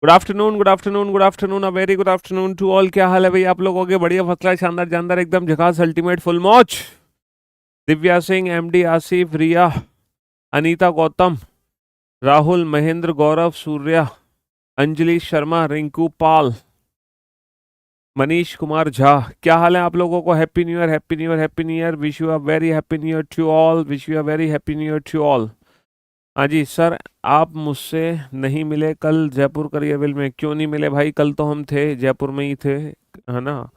Good afternoon, good afternoon, good afternoon, a very good afternoon to all. क्या हाल है भाई आप लोगों के? बढ़िया, फर्स्ट क्लास, शानदार जानदार, एकदम झकास, अल्टीमेट, फुल मौज। दिव्या सिंह, एमडी आसिफ, रिया, अनीता गौतम, राहुल, महेंद्र, गौरव, सूर्या, अंजलि शर्मा, रिंकू पाल, मनीष कुमार झा। क्या हाल है आप लोगों को? Happy new year, happy new year, happy new year. Wish you a very happy new year to all, wish you a very happy new year to all. हाँ जी सर, आप मुझसे नहीं मिले कल जयपुर करियरविल में। क्यों नहीं मिले भाई? कल तो हम थे, जयपुर में ही थे, है ना,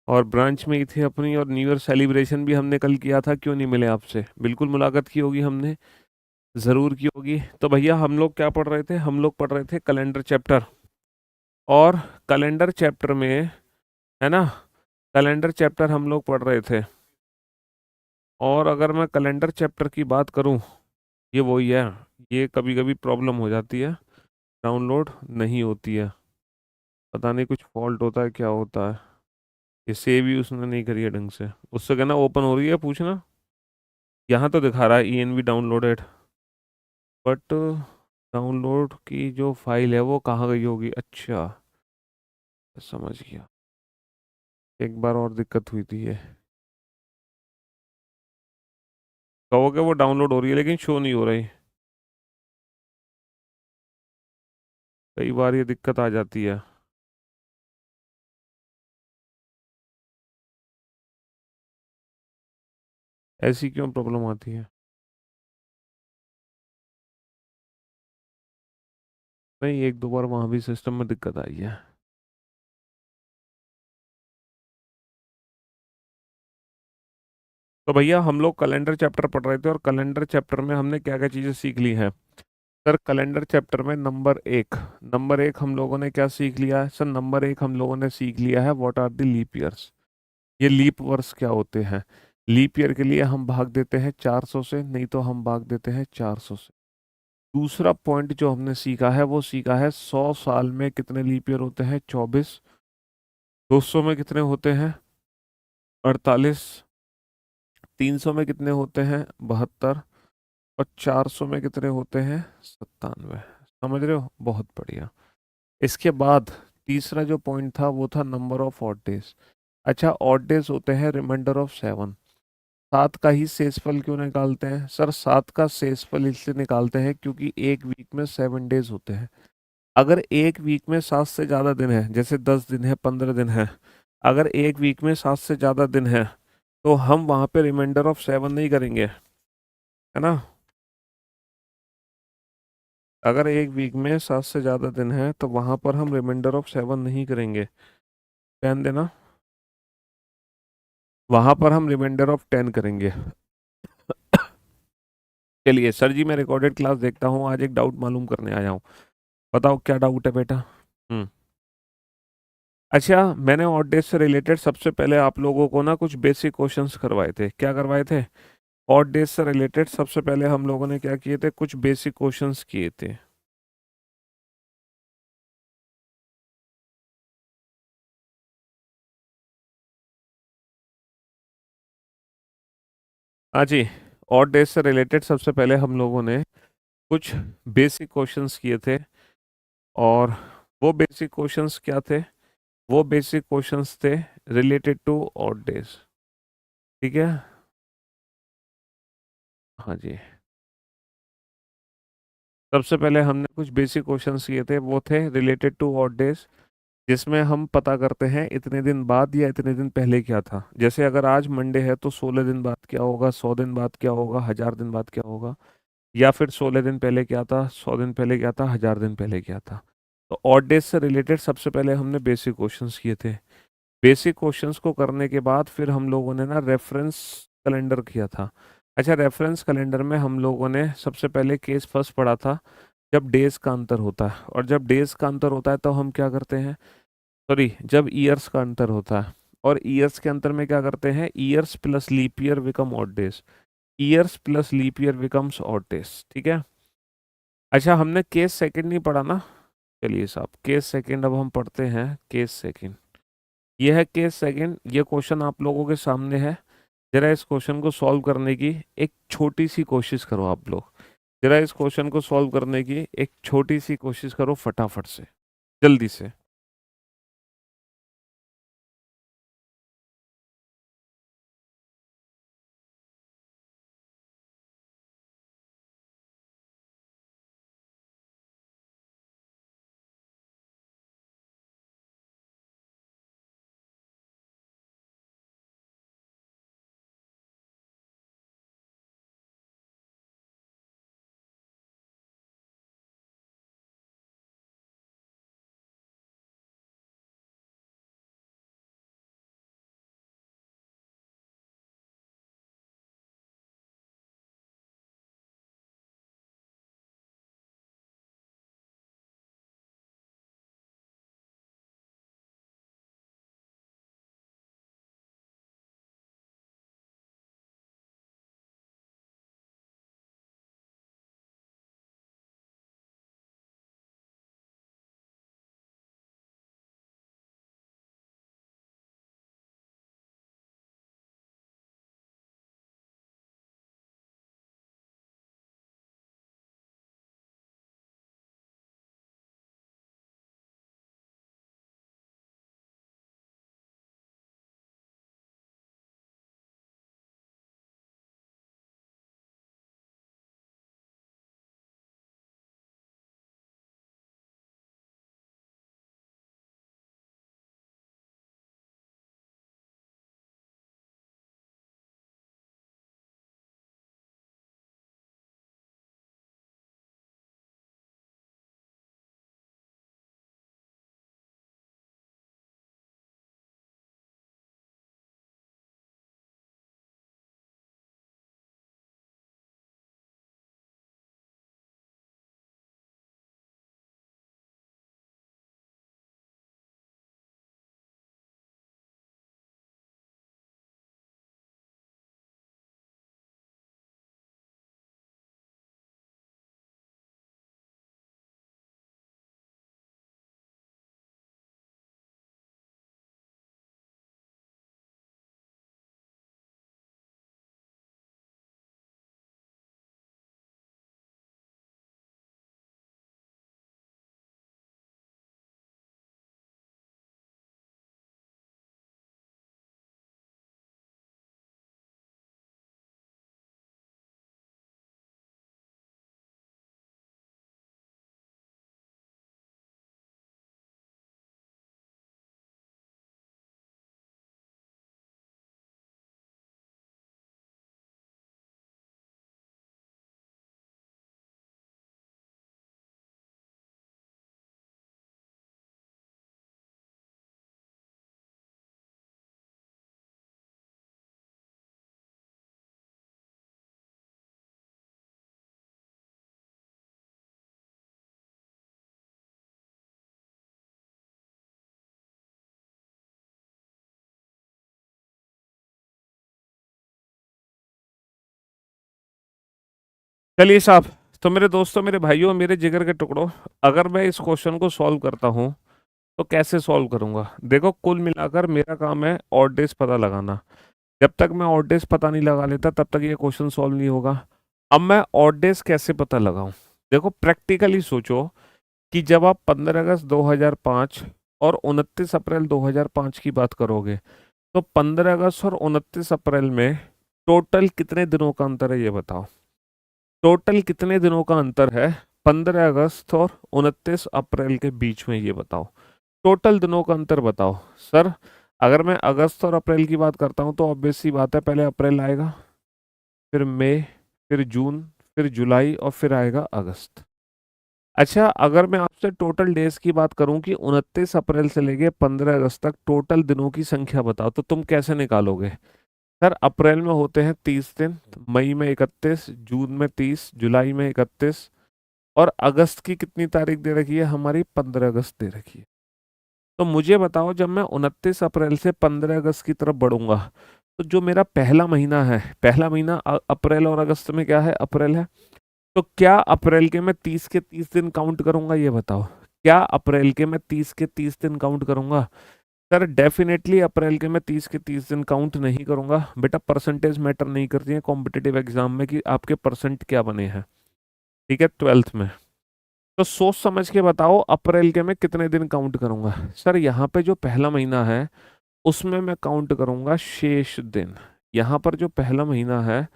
और ब्रांच में ही थे अपनी, और न्यू ईयर सेलिब्रेशन भी हमने कल किया था। क्यों नहीं मिले आपसे? बिल्कुल मुलाकात की होगी हमने, ज़रूर की होगी। तो भैया हम लोग क्या पढ़ रहे थे? हम लोग पढ़ रहे थे कैलेंडर चैप्टर। और कैलेंडर चैप्टर में, है ना, कैलेंडर चैप्टर हम लोग पढ़ रहे थे। और अगर मैं कैलेंडर चैप्टर की बात करूं, ये वही है, ये कभी कभी प्रॉब्लम हो जाती है, डाउनलोड नहीं होती है। पता नहीं कुछ फॉल्ट होता है, क्या होता है। ये सेव ही उसने नहीं करी है ढंग से। उससे कहना ओपन हो रही है, पूछना। यहाँ तो दिखा रहा है ENV डाउनलोडेड, बट डाउनलोड की जो फाइल है वो कहाँ गई होगी? अच्छा, समझ गया। एक बार और दिक्कत हुई थी ये। कहोगे वो डाउनलोड हो रही है लेकिन शो नहीं हो रही। कई बार ये दिक्कत आ जाती है। ऐसी क्यों प्रॉब्लम आती है? नहीं, एक दो बार वहाँ भी सिस्टम में दिक्कत आई है। तो भैया हम लोग कैलेंडर चैप्टर पढ़ रहे थे, और कैलेंडर चैप्टर में हमने क्या क्या चीज़ें सीख ली हैं सर? कैलेंडर चैप्टर में नंबर एक हम लोगों ने क्या सीख लिया है सर? नंबर एक हम लोगों ने सीख लिया है, what are the leap years. ये लीप वर्ष क्या होते हैं? लीप ईयर के लिए हम भाग देते हैं 400 से, नहीं तो हम भाग देते हैं 400 से। दूसरा पॉइंट जो हमने सीखा है वो सीखा है 100 साल में कितने लीप ईयर होते हैं? 24। 200 में कितने होते हैं? 48। 300 में कितने होते हैं? 72। और 400 में कितने होते हैं? 97। समझ रहे हो? बहुत बढ़िया। इसके बाद तीसरा जो पॉइंट था वो था नंबर ऑफ ऑड डेज। अच्छा, ऑड डेज होते हैं रिमाइंडर ऑफ 7। सात का ही शेषफल क्यों निकालते हैं सर? सात का शेषफल इसलिए निकालते हैं क्योंकि एक वीक में 7 डेज होते हैं। अगर एक वीक में 7 से ज़्यादा दिन है, जैसे 10 दिन है, 15 दिन है, अगर एक वीक में 7 से ज़्यादा दिन है, तो हम वहाँ पे रिमाइंडर ऑफ 7 नहीं करेंगे, है ना। अगर एक वीक में 7 से ज़्यादा दिन है तो वहाँ पर हम रिमाइंडर ऑफ 7 नहीं करेंगे। ध्यान देना, वहाँ पर हम रिमाइंडर ऑफ 10 करेंगे। चलिए सर जी, मैं रिकॉर्डेड क्लास देखता हूँ, आज एक डाउट मालूम करने आया हूँ। बताओ क्या डाउट है बेटा? हम्म। अच्छा, मैंने ऑड डेज से रिलेटेड सबसे पहले आप लोगों को ना कुछ बेसिक क्वेश्चंस करवाए थे। क्या करवाए थे? ऑड डेज से रिलेटेड सबसे पहले हम लोगों ने क्या किए थे? कुछ बेसिक क्वेश्चंस किए थे। हाँ जी, ऑड डेज से रिलेटेड सबसे पहले हम लोगों ने कुछ बेसिक क्वेश्चंस किए थे। और वो बेसिक क्वेश्चंस क्या थे? वो बेसिक क्वेश्चंस थे रिलेटेड टू ऑड डेज। ठीक है। हाँ जी, सबसे पहले हमने कुछ बेसिक क्वेश्चंस किए थे, वो थे रिलेटेड टू ऑड डेज, जिसमें हम पता करते हैं इतने दिन बाद या इतने दिन पहले क्या था। जैसे अगर आज मंडे है तो 16 दिन बाद क्या होगा, 100 दिन बाद क्या होगा, 1000 दिन बाद क्या होगा, या फिर 16 दिन पहले क्या था, 100 दिन पहले क्या था, 1000 दिन पहले क्या था। तो ऑड डेज से रिलेटेड सबसे पहले हमने बेसिक क्वेश्चंस किए थे। बेसिक क्वेश्चंस को करने के बाद फिर हम लोगों ने ना रेफरेंस कैलेंडर किया था। अच्छा, रेफरेंस कैलेंडर में हम लोगों ने सबसे पहले केस फर्स्ट पढ़ा था, जब डेज का अंतर होता है। और जब डेज का अंतर होता है तो हम क्या करते हैं? सॉरी, जब ईयर्स का अंतर होता है, और ईयर्स के अंतर में क्या करते हैं? Years plus leap year become odd days. Years plus leap year becomes odd days. ठीक है। अच्छा, हमने केस सेकंड नहीं पढ़ा ना। चलिए साहब, केस सेकंड अब हम पढ़ते हैं। केस सेकंड, ये है केस सेकंड। ये क्वेश्चन आप लोगों के सामने है। जरा इस क्वेश्चन को सॉल्व करने की एक छोटी सी कोशिश करो आप लोग। जरा इस क्वेश्चन को सॉल्व करने की एक छोटी सी कोशिश करो फटाफट से। जल्दी से। चलिए साहब, तो मेरे दोस्तों, मेरे भाइयों, मेरे जिगर के टुकड़ों, अगर मैं इस क्वेश्चन को सॉल्व करता हूँ तो कैसे सॉल्व करूंगा? देखो, कुल मिलाकर मेरा काम है ऑड डेज पता लगाना। जब तक मैं ऑड डेज पता नहीं लगा लेता तब तक ये क्वेश्चन सॉल्व नहीं होगा। अब मैं ऑड डेज कैसे पता लगाऊं? देखो, प्रैक्टिकली सोचो कि जब आप 15 अगस्त 2005 और 29 अप्रैल 2005 की बात करोगे, तो 15 अगस्त और 29 अप्रैल में टोटल कितने दिनों का अंतर है, ये बताओ। टोटल कितने दिनों का अंतर है 15 अगस्त और 29 अप्रैल के बीच में, ये बताओ। टोटल दिनों का अंतर बताओ। सर, अगर मैं अगस्त और अप्रैल की बात करता हूँ तो ऑब्वियस सी बात है, पहले अप्रैल आएगा, फिर मई, फिर जून, फिर जुलाई और फिर आएगा अगस्त। अच्छा, अगर मैं आपसे टोटल डेज की बात करूं कि 29 अप्रैल से लेके 15 अगस्त तक टोटल दिनों की संख्या बताओ, तो तुम कैसे निकालोगे? सर, अप्रैल में होते हैं 30 दिन, मई में 31, जून में 30, जुलाई में 31, और अगस्त की कितनी तारीख दे रखी है हमारी? 15 अगस्त दे रखी है। तो मुझे बताओ, जब मैं 29 अप्रैल से 15 अगस्त की तरफ बढ़ूंगा, तो जो मेरा पहला महीना है, पहला महीना अप्रैल और अगस्त में क्या है? अप्रैल है। तो क्या अप्रैल के मैं 30 के 30 दिन काउंट करूंगा, ये बताओ। क्या अप्रैल के मैं 30 के 30 दिन काउंट करूंगा? सर, डेफिनेटली अप्रैल के मैं 30 के 30 दिन काउंट नहीं करूंगा। बेटा, परसेंटेज मैटर नहीं करती है कॉम्पिटिटिव एग्जाम में कि आपके परसेंट क्या बने हैं। ठीक है, 12th में। तो सोच समझ के बताओ अप्रैल के मैं कितने दिन काउंट करूंगा। सर यहाँ पे जो पहला महीना है उसमें मैं काउंट करूंगा शेष दिन। यहाँ पर जो पहला महीना है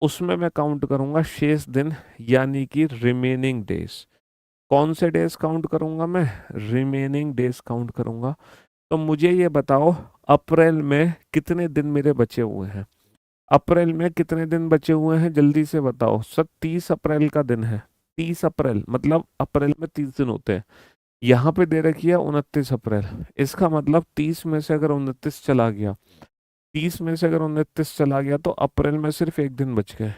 उसमें मैं काउंट करूंगा शेष दिन, यानी कि रिमेनिंग डेज। कौन से डेज काउंट करूंगा मैं? रिमेनिंग डेज काउंट करूंगा। तो मुझे ये बताओ अप्रैल में कितने दिन मेरे बचे हुए हैं। अप्रैल में कितने दिन बचे हुए हैं जल्दी से बताओ। सर 30 अप्रैल का दिन है। 30 अप्रैल मतलब अप्रैल में 30 दिन होते हैं। यहाँ पे दे रखी है 29 अप्रैल। इसका मतलब 30 में से अगर 29 चला गया, 30 में से अगर 29 चला गया तो अप्रैल में सिर्फ एक दिन बच गए,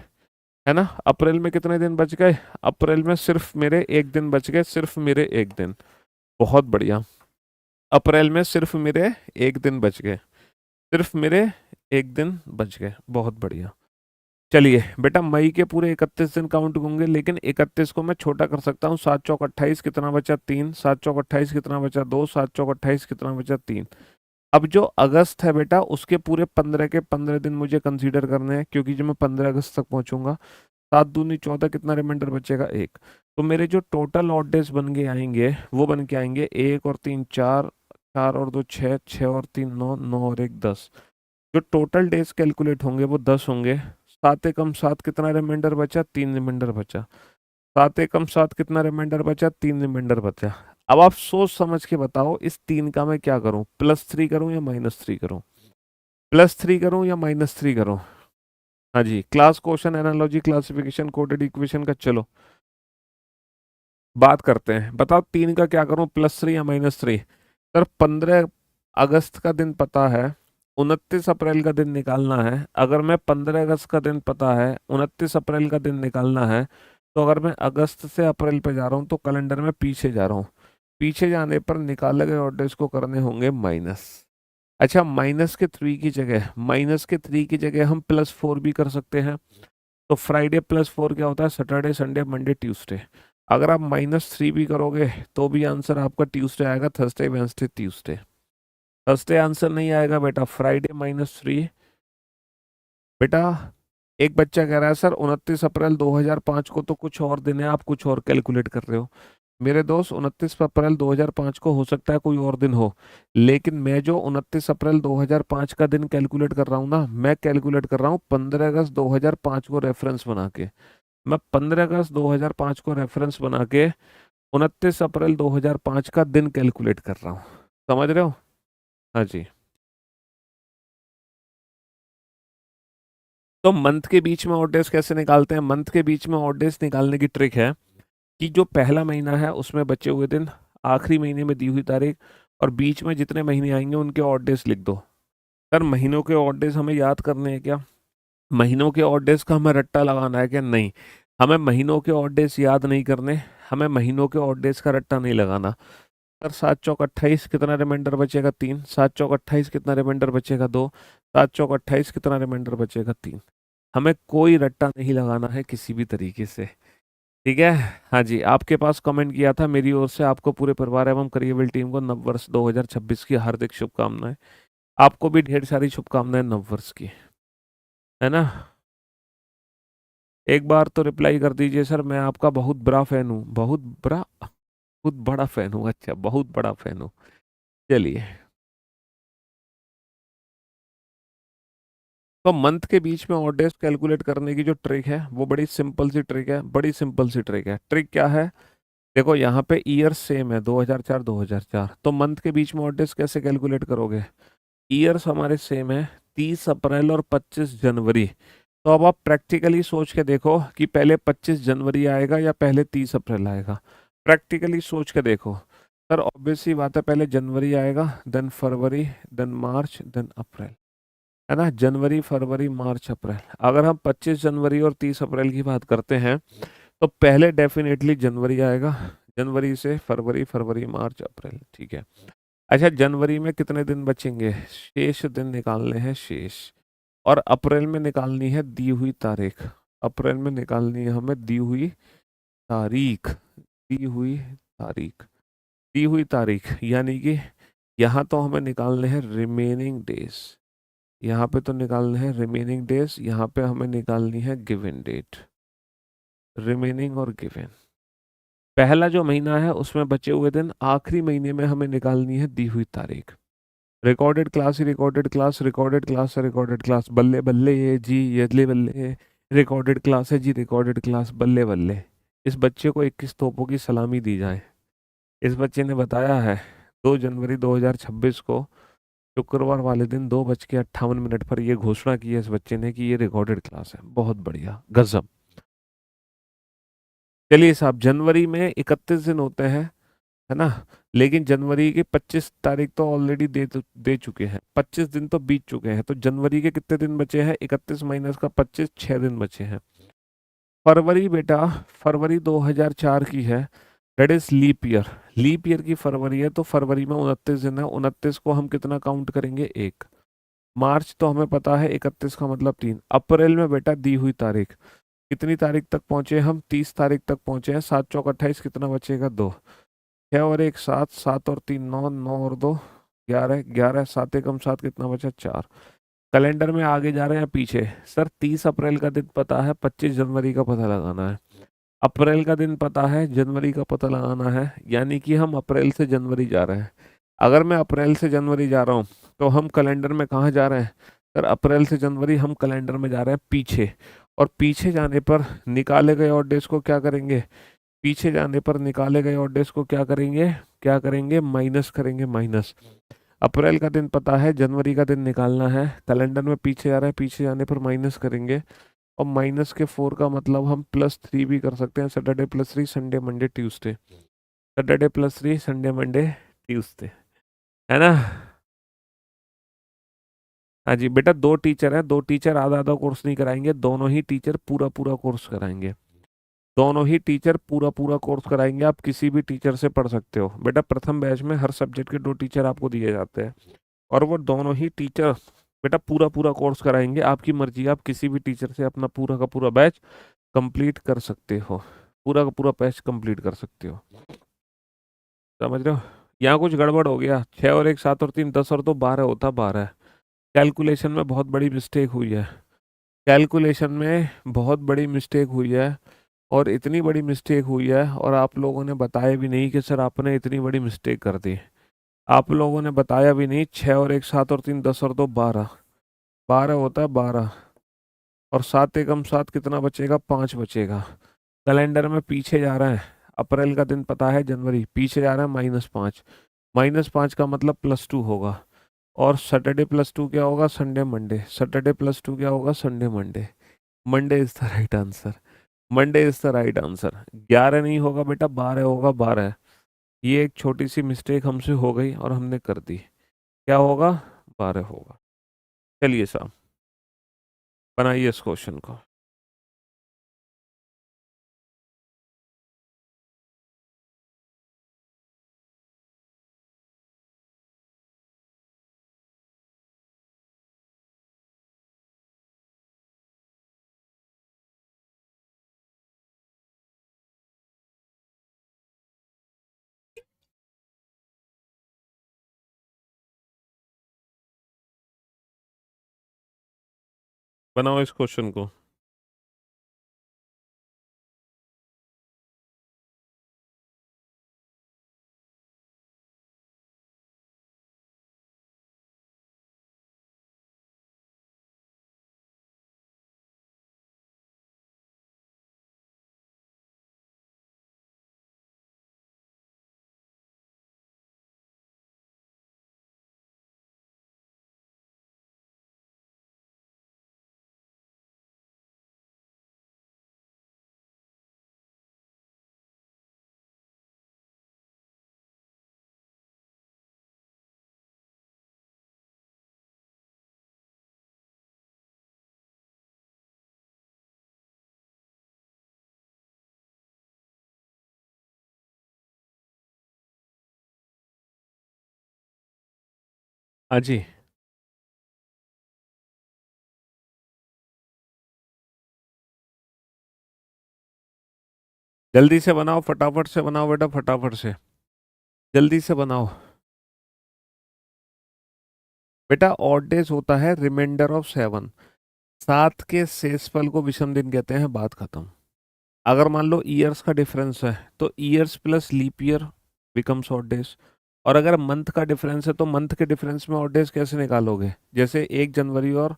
है ना। अप्रैल में कितने दिन बच गए? अप्रैल में सिर्फ मेरे एक दिन बच गए, सिर्फ मेरे एक दिन। बहुत बढ़िया। अप्रैल में सिर्फ मेरे एक दिन बच गए, सिर्फ मेरे एक दिन बच गए। बहुत बढ़िया। चलिए बेटा, मई के पूरे 31 दिन काउंट होंगे, लेकिन 31 को मैं छोटा कर सकता हूँ। 7 चौक 28, कितना बचा? 3। 7 चौक 28, कितना बचा? 2। 7 चौक 28, कितना बचा? 3। अब जो अगस्त है बेटा, उसके पूरे 15 के 15 दिन मुझे कंसीडर करने हैं, क्योंकि जब मैं 15 अगस्त तक पहुंचूंगा। 7 दूनी 14, कितना रिमाइंडर बचेगा? 1। तो मेरे जो टोटल ऑड डेज बन के आएंगे वो बन के आएंगे 1 और 3 4, 4 और 2 6, 6 और 3 9, 9 और 1 10। जो टोटल डेज कैलकुलेट होंगे वो 10 होंगे। 7 एकम 7, कितना रिमाइंडर बचा? 3 रिमाइंडर बचा। 7 एकम 7, कितना रिमाइंडर बचा? 3 रिमाइंडर बचा। अब आप सोच समझ के बताओ इस 3 का मैं क्या करूं? +3 करूं या -3 करूं? +3 करूं या -3 करूं? हाँ जी, class question analogy classification coded equation का चलो बात करते हैं। बताओ 3 का क्या करूं, +3 या -3? सर 15 अगस्त का दिन पता है, 29 अप्रैल का दिन निकालना है। अगर मैं 15 अगस्त का दिन पता है, 29 अप्रैल का दिन निकालना है, तो अगर मैं अगस्त से अप्रैल पे जा रहा हूँ तो कैलेंडर में पीछे जा रहा हूँ। पीछे जाने पर निकाले गए ऑर्डर्स को करने होंगे माइनस। अच्छा, -3 की जगह हम +4 भी कर सकते हैं। तो फ्राइडे +4 क्या होता है? Saturday Sunday Monday Tuesday. अगर आप -3 भी करोगे तो भी आंसर आपका ट्यूसडे आएगा, Thursday Wednesday Tuesday. Thursday answer नहीं आएगा बेटा, फ्राइडे -3। बेटा एक बच्चा कह रहा है सर 29 अप्रैल 2005 को तो कुछ और दिन है, आप कुछ और कैलकुलेट कर रहे हो। मेरे दोस्त 29 अप्रैल 2005 को हो सकता है कोई और दिन हो, लेकिन मैं जो 29 अप्रैल 2005 का दिन कैलकुलेट कर रहा हूँ ना, मैं कैलकुलेट कर रहा हूँ 15 अगस्त 2005 को रेफरेंस बना के। मैं 15 अगस्त 2005 को रेफरेंस बना के 29 अप्रैल 2005 का दिन कैलकुलेट कर रहा हूँ। समझ रहे हो? हाँ जी। तो मंथ के बीच में ऑड डेज कैसे निकालते हैं? मंथ के बीच में ऑड डेज निकालने की ट्रिक है कि जो पहला महीना है उसमें बचे हुए दिन, आखिरी महीने में दी हुई तारीख, और बीच में जितने महीने आएंगे उनके ऑड डेज लिख दो। सर महीनों के ऑड डेज हमें याद करने हैं क्या? महीनों के ऑड डेज का हमें रट्टा लगाना है क्या? नहीं, हमें महीनों के ऑड डेज याद नहीं करने, हमें महीनों के ऑड डेज का रट्टा नहीं लगाना। सर 7 चौक 28, कितना रिमाइंडर बचेगा? 3। 7 चौक 28, कितना रिमाइंडर बचेगा? 2। 7 चौक 28, कितना रिमाइंडर बचेगा? 3। हमें कोई रट्टा नहीं लगाना है किसी भी तरीके से। ठीक है। हाँ जी, आपके पास कमेंट किया था, मेरी ओर से आपको पूरे परिवार एवं करिएबल टीम को नववर्ष 2026 की हार्दिक शुभकामनाएं। आपको भी ढेर सारी शुभकामनाएं नववर्ष की, है ना। एक बार तो रिप्लाई कर दीजिए सर, मैं आपका बहुत बड़ा फैन हूँ। बहुत बड़ा फैन हूँ। अच्छा, बहुत बड़ा फैन हूँ। चलिए, तो मंथ के बीच में ऑड डेज कैलकुलेट करने की जो ट्रिक है वो बड़ी सिंपल सी ट्रिक है, बड़ी सिंपल सी ट्रिक है। ट्रिक क्या है? देखो यहाँ पे ईयर सेम है, 2004 2004, तो मंथ के बीच में ऑड डेज कैसे कैलकुलेट करोगे? ईयर्स हमारे सेम है, 30 अप्रैल और 25 जनवरी। तो अब आप प्रैक्टिकली सोच के देखो कि पहले 25 जनवरी आएगा या पहले 30 अप्रैल आएगा। प्रैक्टिकली सोच के देखो। सर ऑब्वियस सी बात है, पहले जनवरी आएगा, देन फरवरी, देन मार्च, देन अप्रैल, है ना। जनवरी फरवरी मार्च अप्रैल। अगर हम 25 जनवरी और 30 अप्रैल की बात करते हैं तो पहले डेफिनेटली जनवरी आएगा, जनवरी से फरवरी, फरवरी मार्च अप्रैल। ठीक है। अच्छा, जनवरी में कितने दिन बचेंगे? शेष दिन निकालने हैं, शेष। और अप्रैल में निकालनी है दी हुई तारीख। अप्रैल में निकालनी है हमें दी हुई तारीख। दी हुई तारीख। दी हुई तारीख यानी कि यहाँ तो हमें निकालने हैं रिमेनिंग डेज। यहाँ पे तो निकालने हैं रिमेनिंग डेज, यहाँ पे हमें निकालनी है गिवन डेट। रिमेनिंग और गिवन। पहला जो महीना है उसमें बचे हुए दिन, आखिरी महीने में हमें निकालनी है दी हुई तारीख। रिकॉर्डेड क्लास ही रिकॉर्डेड क्लास, रिकॉर्डेड क्लास है रिकॉर्डेड क्लास, बल्ले बल्ले ये जी ये बल्ले, रिकॉर्डेड क्लास है जी रिकॉर्डेड क्लास, बल्ले बल्ले। इस बच्चे को 21 तोपों की सलामी दी जाए। इस बच्चे ने बताया है 2 जनवरी 2026 को शुक्रवार वाले दिन 2:58 पर यह घोषणा की है इस बच्चे ने कि ये रिकॉर्डेड क्लास है। बहुत बढ़िया, गजब। चलिए साहब, जनवरी में 31 दिन होते हैं, है ना? लेकिन जनवरी की 25 तारीख तो ऑलरेडी दे चुके हैं, 25 दिन तो बीत चुके हैं, तो जनवरी के कितने दिन बचे हैं? 31 माइनस का 25, 6 दिन बचे हैं। फरवरी बेटा, फरवरी 2004 की है, that is leap year. Leap year की फरवरी है, तो फरवरी में 29 दिन है, 29 को हम कितना काउंट करेंगे? एक। मार्च तो हमें पता है 31 का मतलब 3। अप्रैल में बेटा दी हुई तारीख, कितनी तारीख तक पहुंचे हम? 30 तारीख तक पहुंचे हैं। 7 चौक 28, कितना बचेगा? 2। 6 और 1 7, 7 और 3 9, 9 और 2 11, 11 7 एकम 7, कितना बचा? 4। कैलेंडर में आगे जा रहे हैं पीछे? सर 30 अप्रैल का दिन पता है, 25 जनवरी का पता लगाना है। अप्रैल का दिन पता है, जनवरी का पता लगाना है, यानी कि हम अप्रैल से जनवरी जा रहे हैं। अगर मैं अप्रैल से जनवरी जा रहा हूँ तो हम कैलेंडर में कहाँ जा रहे हैं? सर अप्रैल से जनवरी हम कैलेंडर में जा रहे हैं पीछे। और पीछे जाने पर निकाले गए और डेज को क्या करेंगे? पीछे जाने पर निकाले गए और डेज को क्या करेंगे? क्या करेंगे? माइनस करेंगे, माइनस। अप्रैल का दिन पता है, जनवरी का दिन निकालना है, कैलेंडर में पीछे जा रहा है, पीछे जाने पर माइनस करेंगे। और माइनस के 4 का मतलब हम +3 भी कर सकते हैं। Saturday +3, Sunday Monday Tuesday. Saturday +3, Sunday Monday Tuesday, है ना? हाँ जी बेटा, 2 टीचर हैं, 2 टीचर आधा आधा कोर्स नहीं कराएंगे, दोनों ही टीचर पूरा पूरा कोर्स कराएंगे। दोनों ही टीचर पूरा पूरा कोर्स कराएंगे। आप किसी भी टीचर से पढ़ सकते हो बेटा। प्रथम बैच में हर सब्जेक्ट के 2 टीचर आपको दिए जाते हैं, और वो दोनों ही टीचर बेटा पूरा पूरा कोर्स कराएंगे। आपकी मर्जी, आप किसी भी टीचर से अपना पूरा का पूरा बैच कंप्लीट कर सकते हो, पूरा का पूरा बैच कंप्लीट कर सकते हो। समझ रहे हो? यहाँ कुछ गड़बड़ हो गया। 6 और 1 7 और 3 10 और 2 12 होता 12। कैलकुलेशन में बहुत बड़ी मिस्टेक हुई है। कैलकुलेशन में बहुत बड़ी मिस्टेक हुई है, और इतनी बड़ी मिस्टेक हुई है और आप लोगों ने बताया भी नहीं कि सर आपने इतनी बड़ी मिस्टेक कर दी। आप लोगों ने बताया भी नहीं। 6 और 1 7 और 3 10 और 2 12, 12 होता है 12। और 7 एकम 7, कितना बचेगा? 5 बचेगा। कैलेंडर में पीछे जा रहे हैं, अप्रैल का दिन पता है, जनवरी पीछे जा रहा है -5। -5 का मतलब +2 होगा। और सैटरडे +2 क्या होगा? Sunday Monday. सैटरडे +2 क्या होगा? Sunday Monday. Monday is the right answer. Monday is the right answer. 11 नहीं होगा बेटा, 12 होगा, 12। ये एक छोटी सी मिस्टेक हमसे हो गई और हमने कर दी। क्या होगा? 12 होगा। चलिए साहब, बनाइए इस क्वेश्चन को। बनाओ इस क्वेश्चन को। हाँ जी, जल्दी से बनाओ, फटाफट से बनाओ बेटा, फटाफट से, जल्दी से बनाओ। बेटा ऑड डेज होता है रिमाइंडर ऑफ 7। 7 के शेषफल को विषम दिन कहते हैं, बात खत्म। अगर मान लो ईयर्स का डिफरेंस है तो years plus leap year becomes odd days. और अगर मंथ का डिफरेंस है तो मंथ के डिफरेंस में ऑड डेज कैसे निकालोगे? जैसे 1 जनवरी और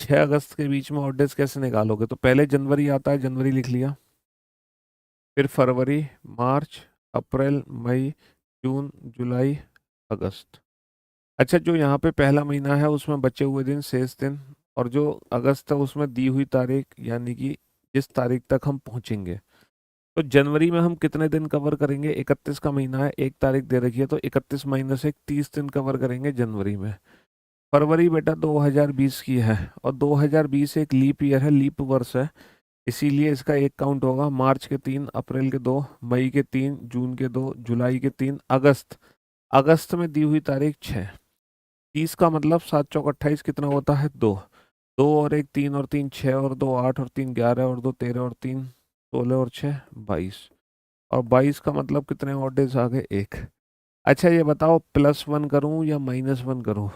6 अगस्त के बीच में ऑड डेज कैसे निकालोगे? तो पहले जनवरी आता है, जनवरी लिख लिया, फिर फरवरी, मार्च, अप्रैल, मई, जून, जुलाई, अगस्त। अच्छा, जो यहाँ पे पहला महीना है उसमें बचे हुए दिन, शेष दिन, और जो अगस्त है उसमें दी हुई तारीख, यानी कि जिस तारीख तक हम पहुंचेंगे। तो जनवरी में हम कितने दिन कवर करेंगे? 31 का महीना है, 1 तारीख दे रखी है, तो 31 महीने से 30 दिन कवर करेंगे जनवरी में। फरवरी बेटा 2020 की है, और 2020 एक लीप ईयर है, लीप वर्ष है, इसीलिए इसका एक काउंट होगा। मार्च के 3, अप्रैल के 2, मई के 3, जून के 2, जुलाई के 3, अगस्त, अगस्त में दी हुई तारीख 6। 30 का मतलब 7 चौक 28 कितना होता है? 2। 2 और 1 3 और 3 6 और 2 8 और 3 11 और 2 13 और 3 16 और 6 22। और 22 का मतलब कितने और डेज आ गए? 1। अच्छा ये बताओ, +1 करूं या -1 करूं?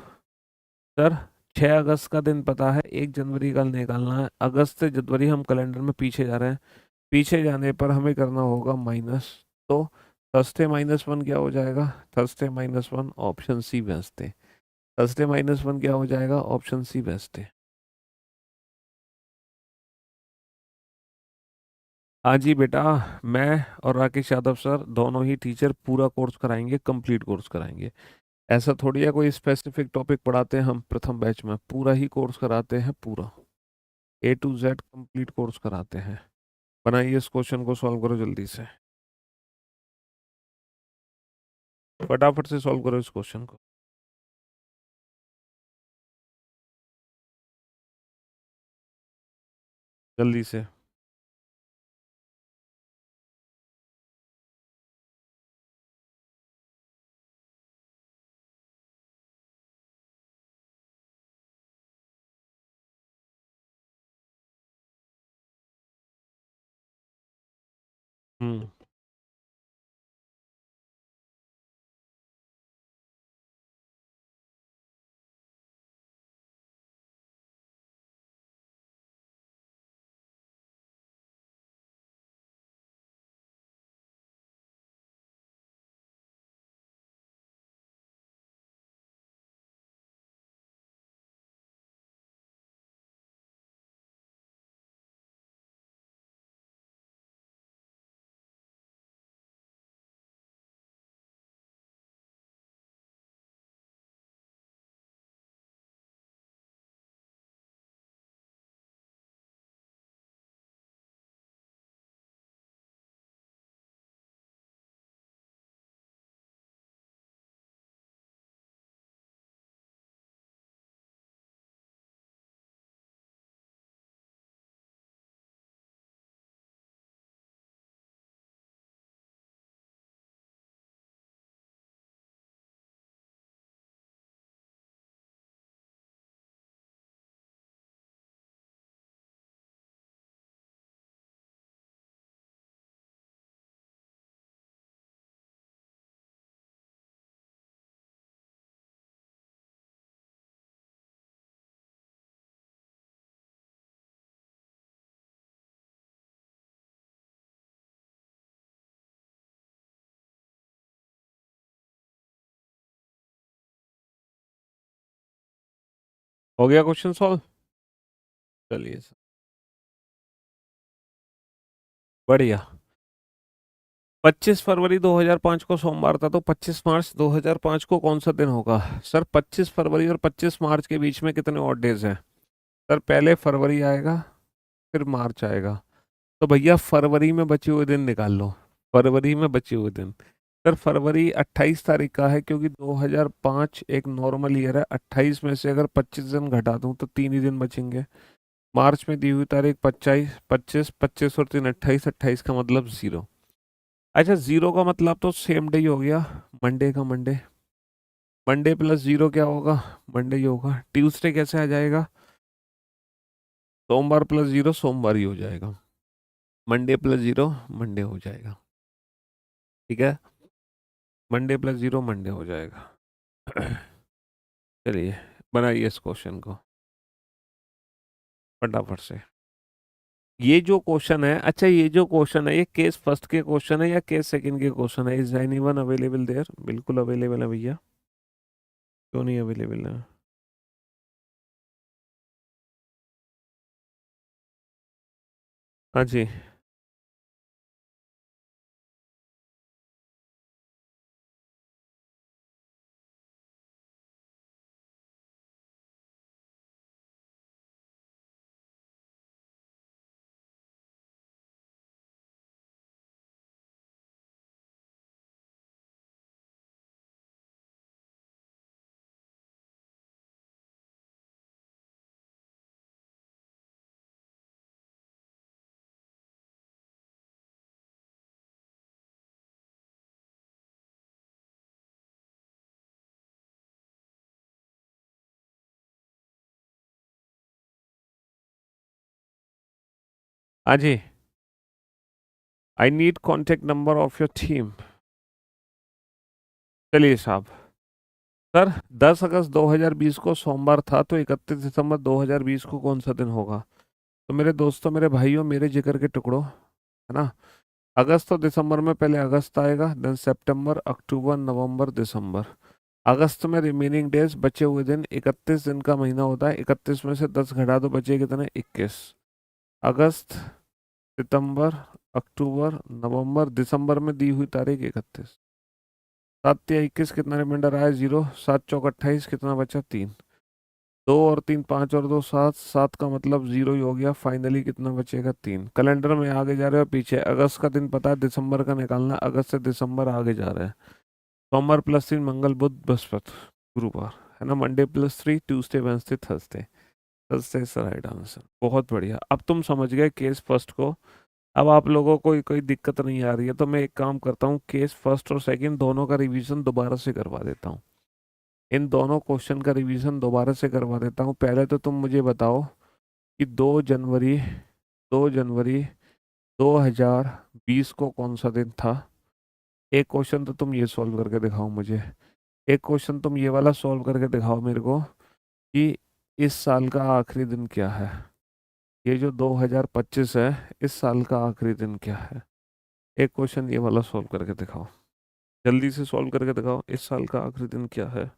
सर, 6 अगस्त का दिन पता है, 1 जनवरी का निकालना है। अगस्त से जनवरी हम कैलेंडर में पीछे जा रहे हैं, पीछे जाने पर हमें करना होगा माइनस। तो थर्सडे -1 क्या हो जाएगा? थर्सडे -1 ऑप्शन सी बेस्ट है। थर्सडे -1 क्या हो जाएगा? ऑप्शन सी बेस्ट है। हाँ जी बेटा, मैं और राकेश यादव सर दोनों ही टीचर पूरा कोर्स कराएंगे, कंप्लीट कोर्स कराएंगे। ऐसा थोड़ी है कोई स्पेसिफिक टॉपिक पढ़ाते हैं हम प्रथम बैच में, पूरा ही कोर्स कराते हैं, पूरा A to Z complete course कराते हैं। बनाइए, इस क्वेश्चन को सॉल्व करो जल्दी से, फटाफट से सॉल्व करो इस क्वेश्चन को, जल्दी से। हम्म। हो गया क्वेश्चन सॉल्व? चलिए सर, बढ़िया। 25 फरवरी 2005 को सोमवार था, तो 25 मार्च 2005 को कौन सा दिन होगा? सर, 25 फरवरी और 25 मार्च के बीच में कितने ऑड डेज हैं? सर, पहले फरवरी आएगा, फिर मार्च आएगा, तो भैया फरवरी में बचे हुए दिन निकाल लो। फरवरी में बचे हुए दिन, सर फरवरी 28 तारीख का है, क्योंकि 2005 एक नॉर्मल ईयर है। 28 में से अगर 25 दिन घटा दूं तो 3 ही दिन बचेंगे। मार्च में दी हुई तारीख 25, 25, 25 और 3 28, 28 का मतलब 0। अच्छा, 0 का मतलब तो सेम डे ही हो गया, मंडे का मंडे। मंडे +0 क्या होगा? मंडे ही होगा। ट्यूसडे कैसे आ जाएगा? सोमवार +0 सोमवार ही हो जाएगा। मंडे +0 मंडे हो जाएगा। ठीक है, मंडे +0 मंडे हो जाएगा। चलिए, बनाइए इस क्वेश्चन को फटाफट से। ये जो क्वेश्चन है, अच्छा ये जो क्वेश्चन है, ये केस फर्स्ट के क्वेश्चन है या केस सेकंड के क्वेश्चन है? Is anyone available there? बिल्कुल अवेलेबल है भैया। क्यों नहीं अवेलेबल है? हाँ जी। हाँ जी। I need contact number of your theme. चलिए साहब। सर, 10 अगस्त 2020 को सोमवार था, तो 31 दिसंबर 2020 को कौन सा दिन होगा? तो मेरे दोस्तों, मेरे भाइयों, मेरे जिगर के टुकड़ों, है ना, अगस्त और दिसंबर में पहले अगस्त आएगा, देन सितंबर, अक्टूबर, नवंबर, दिसंबर। अगस्त में रिमेनिंग डेज, बचे हुए दिन, 31 दिन का महीना होता है, 31 में से 10 घटा दो, बचे कितने? 21। अगस्त, सितंबर, अक्टूबर, नवंबर, दिसंबर में दी हुई तारीख 31। 7 या 21, कितना रिमाइंडर आया? 0। 7 चौक 28, कितना बचा? 3। 2 और 3 5 और 2 7, 7 का मतलब 0 ही हो गया। फाइनली कितना बचेगा? 3। कैलेंडर में आगे जा रहे हो पीछे? अगस्त का दिन पता है, दिसंबर का निकालना। अगस्त से दिसंबर आगे जा रहे हैं। सोमवार +3, मंगल, बुध, बृहस्पति, गुरुवार, है ना। Monday +3, Tuesday, Wednesday, Thursday. Thursday is right answer. बहुत बढ़िया, अब तुम समझ गए केस फर्स्ट को। अब आप लोगों को कोई दिक्कत नहीं आ रही है, तो मैं एक काम करता हूँ, केस फर्स्ट और सेकंड दोनों का रिवीजन दोबारा से करवा देता हूँ। इन दोनों क्वेश्चन का रिवीजन दोबारा से करवा देता हूँ। पहले तो तुम मुझे बताओ कि 2 जनवरी 2020 को कौन सा दिन था? एक क्वेश्चन तो तुम ये सॉल्व करके दिखाओ मुझे। एक क्वेश्चन तुम ये वाला सॉल्व करके दिखाओ मेरे को कि इस साल का आखिरी दिन क्या है। ये जो 2025 है, इस साल का आखिरी दिन क्या है? एक क्वेश्चन ये वाला सॉल्व करके दिखाओ। जल्दी से सॉल्व करके दिखाओ, इस साल का आखिरी दिन क्या है?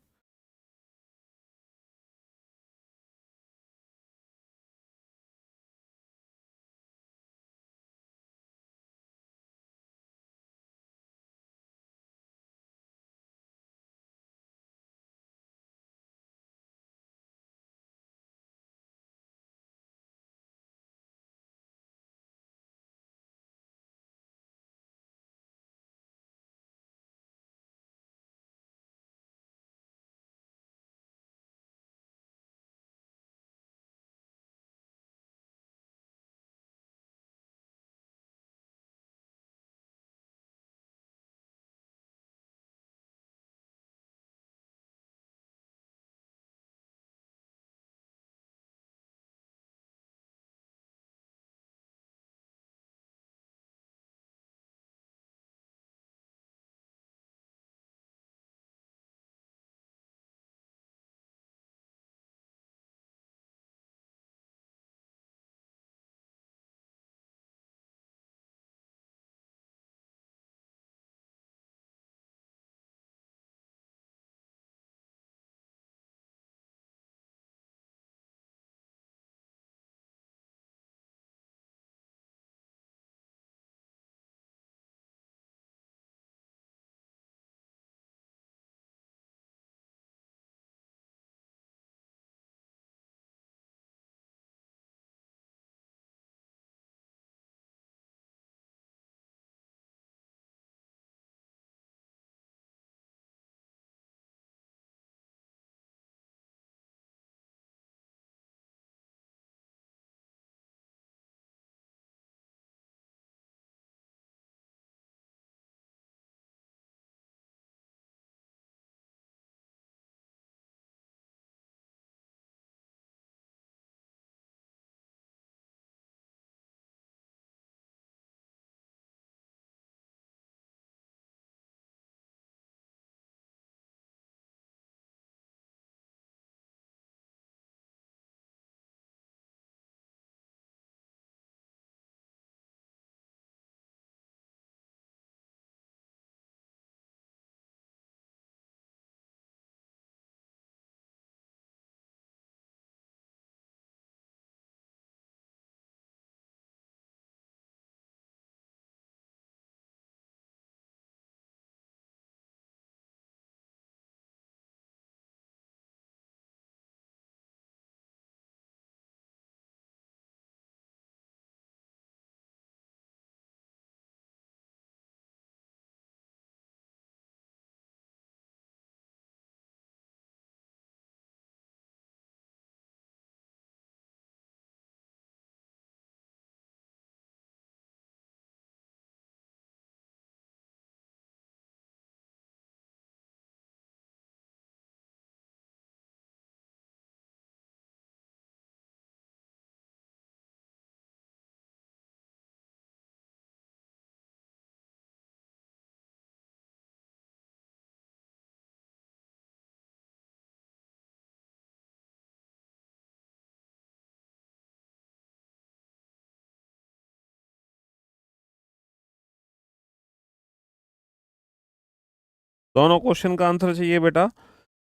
दोनों क्वेश्चन का आंसर चाहिए बेटा।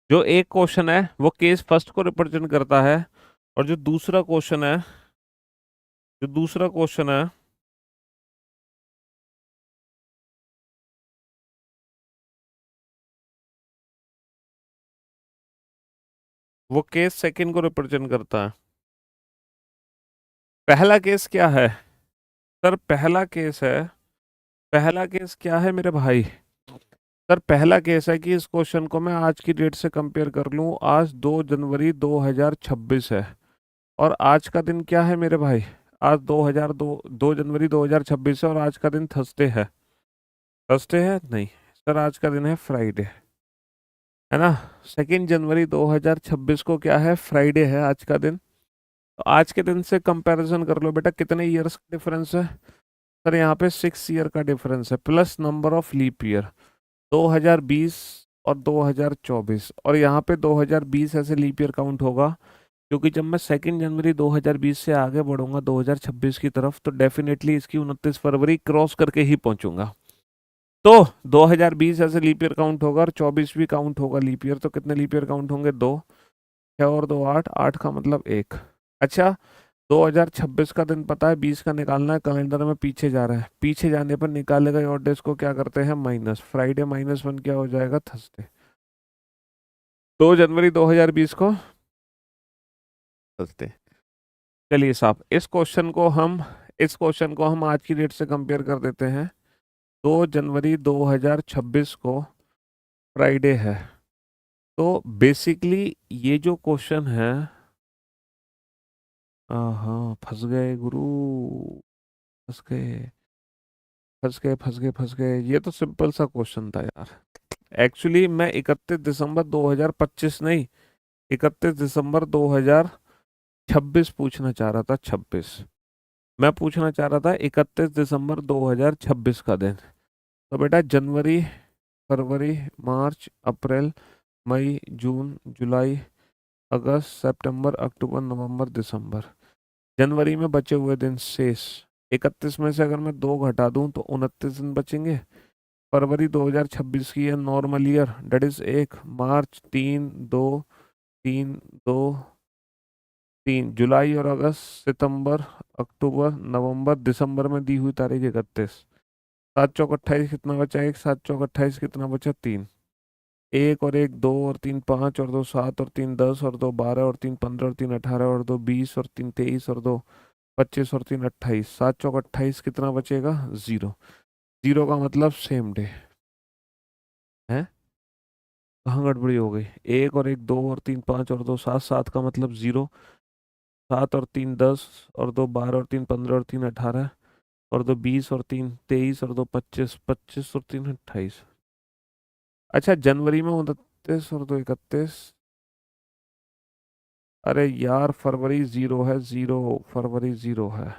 जो एक क्वेश्चन है वो केस फर्स्ट को रिप्रेजेंट करता है, और जो दूसरा क्वेश्चन है, जो दूसरा क्वेश्चन है वो केस सेकंड को रिप्रेजेंट करता है। पहला केस क्या है सर? पहला केस है, पहला केस क्या है मेरे भाई? सर पहला केस है कि इस क्वेश्चन को मैं आज की डेट से कंपेयर कर लूं। आज 2 जनवरी 2026 है, और आज का दिन क्या है मेरे भाई? आज 2002 2 जनवरी 2026 है, और आज का दिन थर्सडे है। थर्सडे है नहीं सर, आज का दिन है फ्राइडे, है ना। 2 जनवरी 2026 को क्या है? फ्राइडे है आज का दिन। तो आज के दिन से कंपैरिजन कर लो बेटा, कितने ईयर्स का डिफरेंस है? सर यहाँ पे 6 ईयर का डिफरेंस है, plus number of leap year 2020 और 2024, और यहाँ पे 2020 ऐसे लीप ईयर काउंट होगा, क्योंकि जब मैं 2 जनवरी 2020 से आगे बढ़ूंगा 2026 की तरफ, तो डेफिनेटली इसकी 29 फरवरी क्रॉस करके ही पहुंचूंगा। तो 2020 ऐसे लीप ईयर काउंट होगा, और 24 भी काउंट होगा लीप ईयर। तो कितने लीप ईयर काउंट होंगे? 2, 6 और 2 8, 8 का मतलब 1। अच्छा, 2026 का दिन पता है, 20 का निकालना है, कैलेंडर में पीछे जा रहा है, पीछे जाने पर निकाले गए और डेज को क्या करते हैं? माइनस। फ्राइडे -1 क्या हो जाएगा? थर्सडे। 2 जनवरी 2020 को थर्सडे। चलिए साहब, इस क्वेश्चन को हम आज की डेट से कंपेयर कर देते हैं। 2 जनवरी 2026 को फ्राइडे है। तो बेसिकली ये जो क्वेश्चन है, हाँ फंस गए गुरु, फंस गए, फंस गए, फंस गए, फंस गए। ये तो सिंपल सा क्वेश्चन था यार। एक्चुअली मैं 31 दिसंबर 2025 नहीं, 31 दिसंबर 2026 पूछना चाह रहा था। 26 मैं पूछना चाह रहा था, 31 दिसंबर 2026 का दिन। तो बेटा जनवरी, फरवरी, मार्च, अप्रैल, मई, जून, जुलाई, अगस्त, सितंबर, अक्टूबर, नवंबर, दिसंबर। जनवरी में बचे हुए दिन शेष, 31 में से अगर मैं 2 घटा दूं तो 29 दिन बचेंगे। फरवरी 2026 की है नॉर्मल ईयर, डेट इज 1, मार्च 3 2 3 2 3, जुलाई और अगस्त, सितंबर, अक्टूबर, नवंबर, दिसंबर में दी हुई तारीख 31। 7 चौक 28 कितना बचा? 1, 7 चौक 28 कितना बचा? 3। 1 और 1 2 और 3 5 और 2 7 और 3 10 और 2 12 और 3 15 और 3 18 और 2 20 और 3 23 और 2 25 और 3 28। 7 चौक 28 कितना बचेगा? 0। 0 का मतलब सेम डे है। कहाँ गड़बड़ी हो गई? 1 और 1 2 और 3 5 और 2 7, 7 का मतलब 0। 7 और 3 10 और 2 12 और 3 15 और 3 18 और 2 20 और 3 23 और 2 25, 25 और 3 28। अच्छा, जनवरी में 29 और 2 31। अरे यार, फरवरी 0 है, 0 फरवरी 0 है।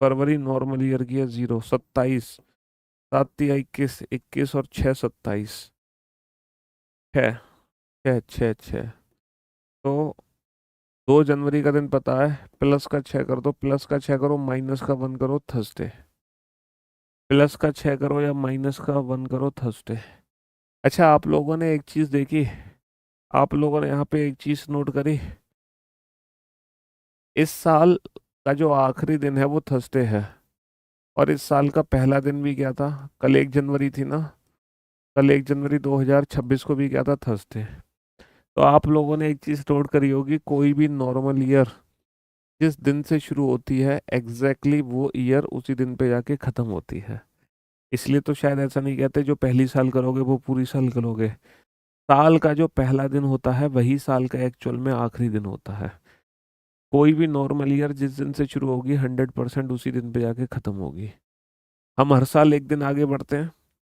फरवरी नॉर्मल ईयर की है 0। 27, 7 या 21, 21 और 6 27। 6 6 6 6। तो 2 जनवरी का दिन पता है, प्लस का 6 कर दो, प्लस का 6 करो, माइनस का 1 करो, थर्सडे। प्लस का 6 करो या माइनस का 1 करो, थर्सडे। अच्छा, आप लोगों ने एक चीज देखी, आप लोगों ने यहाँ पे एक चीज नोट करी, इस साल का जो आखिरी दिन है वो थर्सडे है, और इस साल का पहला दिन भी क्या था? कल 1 जनवरी थी ना, कल 1 जनवरी 2026 को भी क्या था? थर्सडे। तो आप लोगों ने एक चीज नोट करी होगी, कोई भी नॉर्मल ईयर जिस दिन से शुरू होती है, एग्जैक्टली वो ईयर उसी दिन पे जाके खत्म होती है। इसलिए तो शायद ऐसा नहीं कहते जो पहली साल करोगे वो पूरी साल करोगे। साल का जो पहला दिन होता है वही साल का एक्चुअल में आखिरी दिन होता है। कोई भी नॉर्मल ईयर जिस दिन से शुरू होगी 100% उसी दिन पे जाके खत्म होगी। हम हर साल एक दिन आगे बढ़ते हैं।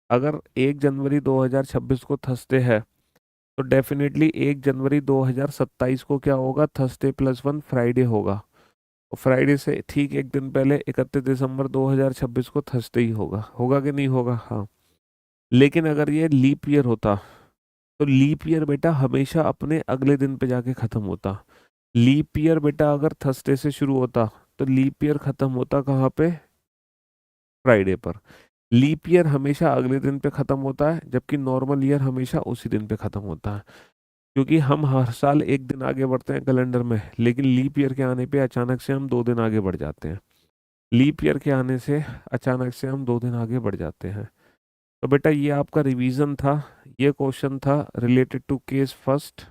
अगर 1 जनवरी 2026 को थर्सडे है, तो डेफिनेटली 1 जनवरी 2027 को क्या होगा? थर्सडे +1 फ्राइडे होगा। और फ्राइडे से ठीक एक दिन पहले 31 दिसंबर 2026 को थर्सडे ही होगा। होगा कि नहीं होगा? हाँ। लेकिन अगर ये लीप ईयर होता, तो लीप ईयर बेटा हमेशा अपने अगले दिन पे जाके खत्म होता। लीप ईयर बेटा अगर थर्सडे से शुरू होता, तो लीप ईयर खत्म होता कहाँ पे? फ्राइडे पर। लीप ईयर हमेशा अगले दिन पे खत्म होता है, जबकि नॉर्मल ईयर हमेशा उसी दिन पे खत्म होता है। क्योंकि हम हर साल एक दिन आगे बढ़ते हैं कैलेंडर में, लेकिन लीप ईयर के आने पे अचानक से हम 2 दिन आगे बढ़ जाते हैं। लीप ईयर के आने से अचानक से हम 2 दिन आगे बढ़ जाते हैं। तो बेटा ये आपका रिवीजन था। ये क्वेश्चन था रिलेटेड टू केस फर्स्ट,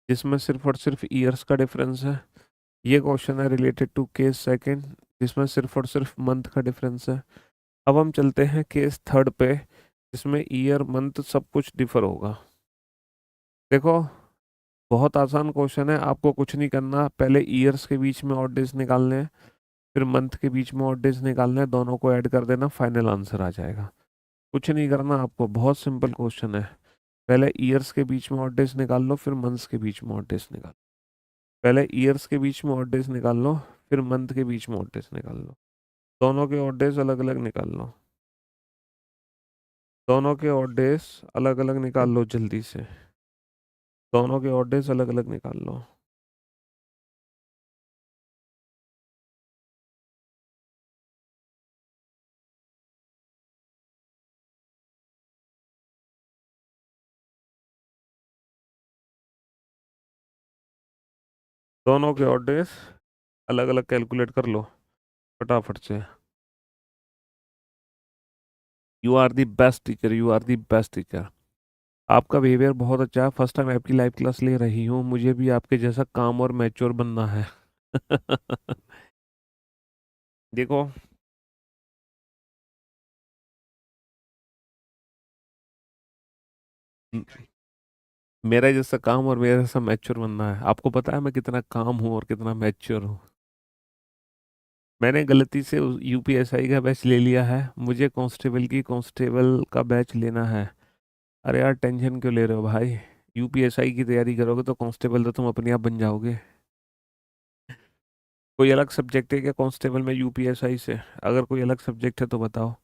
जिसमें सिर्फ और सिर्फ ईयर्स का डिफरेंस है। ये क्वेश्चन है रिलेटेड टू केस सेकंड, जिसमें सिर्फ और सिर्फ मंथ का डिफरेंस है। अब हम चलते हैं केस थर्ड पे, जिसमें ईयर मंथ सब कुछ डिफर होगा। देखो बहुत आसान क्वेश्चन है, आपको कुछ नहीं करना, पहले ईयर्स के बीच में ऑड डेज निकालने हैं, फिर मंथ के बीच में ऑड डेज निकालने हैं, दोनों को ऐड कर देना, फाइनल आंसर आ जाएगा। कुछ नहीं करना आपको, बहुत सिंपल क्वेश्चन है। पहले ईयर्स के बीच में ऑड डेज निकाल लो, फिर मंथ्स के बीच में ऑड डेज निकाल। पहले ईयर्स के बीच में ऑड डेज निकाल लो, फिर मंथ के बीच में ऑड डेज निकाल लो। दोनों के ऑड डेज अलग अलग निकाल लो, दोनों के ऑड डेज अलग अलग निकाल लो जल्दी से, दोनों के ऑड डेज अलग अलग निकाल लो। दोनों के ऑड डेज अलग अलग कैलकुलेट कर लो फटाफट से। You are the best teacher, you are the best teacher. आपका बिहेवियर बहुत अच्छा है, फर्स्ट टाइम आपकी लाइव क्लास ले रही हूँ, मुझे भी आपके जैसा काम और मैच्योर बनना है। देखो म- मेरा जैसा काम और मेरा जैसा मैच्योर बनना है। आपको पता है मैं कितना काम हूँ और कितना मैच्योर हूँ। मैंने गलती से यूपीएसआई का बैच ले लिया है, मुझे कांस्टेबल का बैच लेना है। अरे यार टेंशन क्यों ले रहे हो भाई, यूपीएसआई की तैयारी करोगे तो कांस्टेबल तो तुम अपने आप बन जाओगे। कोई अलग सब्जेक्ट है क्या कांस्टेबल में यूपीएसआई से? अगर कोई अलग सब्जेक्ट है तो बताओ।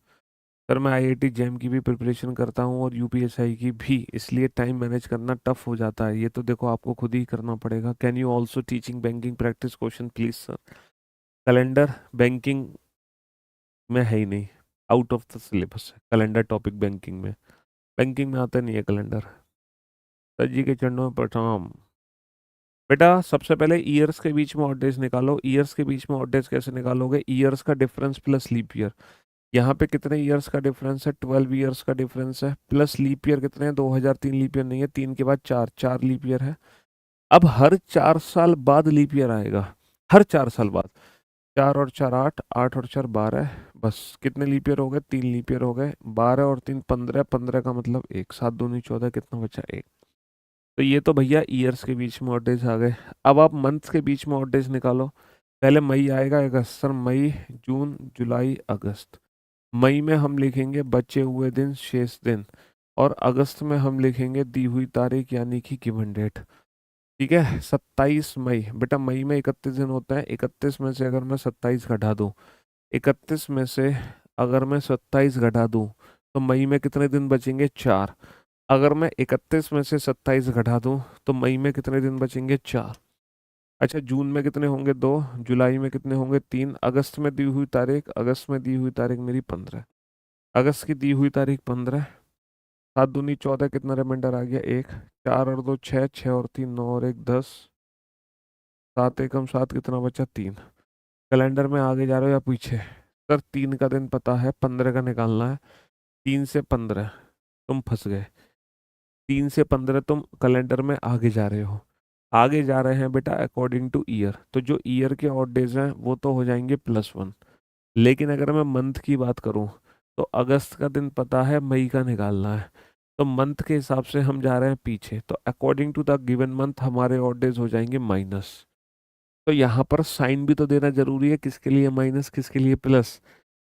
सर मैं आईआईटी जेम की भी प्रिपरेशन करता हूँ और यूपीएसआई की भी, इसलिए टाइम मैनेज करना टफ हो जाता है। ये तो देखो आपको खुद ही करना पड़ेगा। Can you also teaching banking practice question please sir? Calendar banking में है ही नहीं, आउट ऑफ द सिलेबस है कैलेंडर टॉपिक बैंकिंग में आता नहीं है कैलेंडर। सर जी के चरणों में प्रणाम। बेटा सबसे पहले ईयर्स के बीच में ऑड डेज निकालो। ईयर्स के बीच में ऑड डेज कैसे निकालोगे? ईयर्स का डिफरेंस प्लस लीप ईयर। यहाँ पे कितने ईयर्स का डिफरेंस है? 12 ईयर्स का डिफरेंस है, प्लस लीप ईयर कितने हैं? 2003 लीप ईयर नहीं है, 3 के बाद 4, 4 लीप ईयर है। अब हर 4 साल बाद लीप ईयर आएगा, हर 4 साल बाद। 4 और 4 8, 8 और 4 12, बस कितने लीप ईयर हो गए? 3 लीप ईयर हो गए। 12 और 3 15, 15 का मतलब 1, 7 दूनी 14, कितना बचा? 1। तो ये तो भैया ईयर्स के बीच में ऑड डेज आ गए। अब आप मंथ्स के बीच में ऑड डेज निकालो। पहले मई आएगा, अगस्त। सर मई, जून, जुलाई, अगस्त। मई में हम लिखेंगे बचे हुए दिन, शेष दिन, और अगस्त में हम लिखेंगे दी हुई तारीख यानी कि गिवन डेट। ठीक है, 27 मई। बेटा मई में 31 दिन होता है, 31 में से अगर मैं 27 घटा दूं, 31 में से अगर मैं 27 घटा दूं, तो मई में कितने दिन बचेंगे? 4। अगर मैं 31 में से 27 घटा दूं, तो मई में कितने दिन बचेंगे? 4। अच्छा जून में कितने होंगे? 2। जुलाई में कितने होंगे? 3। अगस्त में दी हुई तारीख, अगस्त में दी हुई तारीख मेरी 15। अगस्त की दी हुई तारीख 15। 7 दूनी 14, कितना रिमाइंडर आ गया? 1। 4 और 2 6, 6 और 3 9 और 1 10। 7 एकम 7, कितना बचा? 3। कैलेंडर में आगे जा रहे हो या पीछे? सर 3 का दिन पता है, 15 का निकालना है। 3 से 15 तुम फंस गए। 3 से 15 तुम कैलेंडर में आगे जा रहे हो। आगे जा रहे हैं बेटा अकॉर्डिंग टू ईयर, तो जो ईयर के ऑड डेज हैं वो तो हो जाएंगे +1। लेकिन अगर मैं मंथ की बात करूं, तो अगस्त का दिन पता है, मई का निकालना है, तो मंथ के हिसाब से हम जा रहे हैं पीछे, तो according to the given month हमारे ऑड डेज हो जाएंगे माइनस। तो यहाँ पर साइन भी तो देना जरूरी है, किसके लिए माइनस किसके लिए प्लस।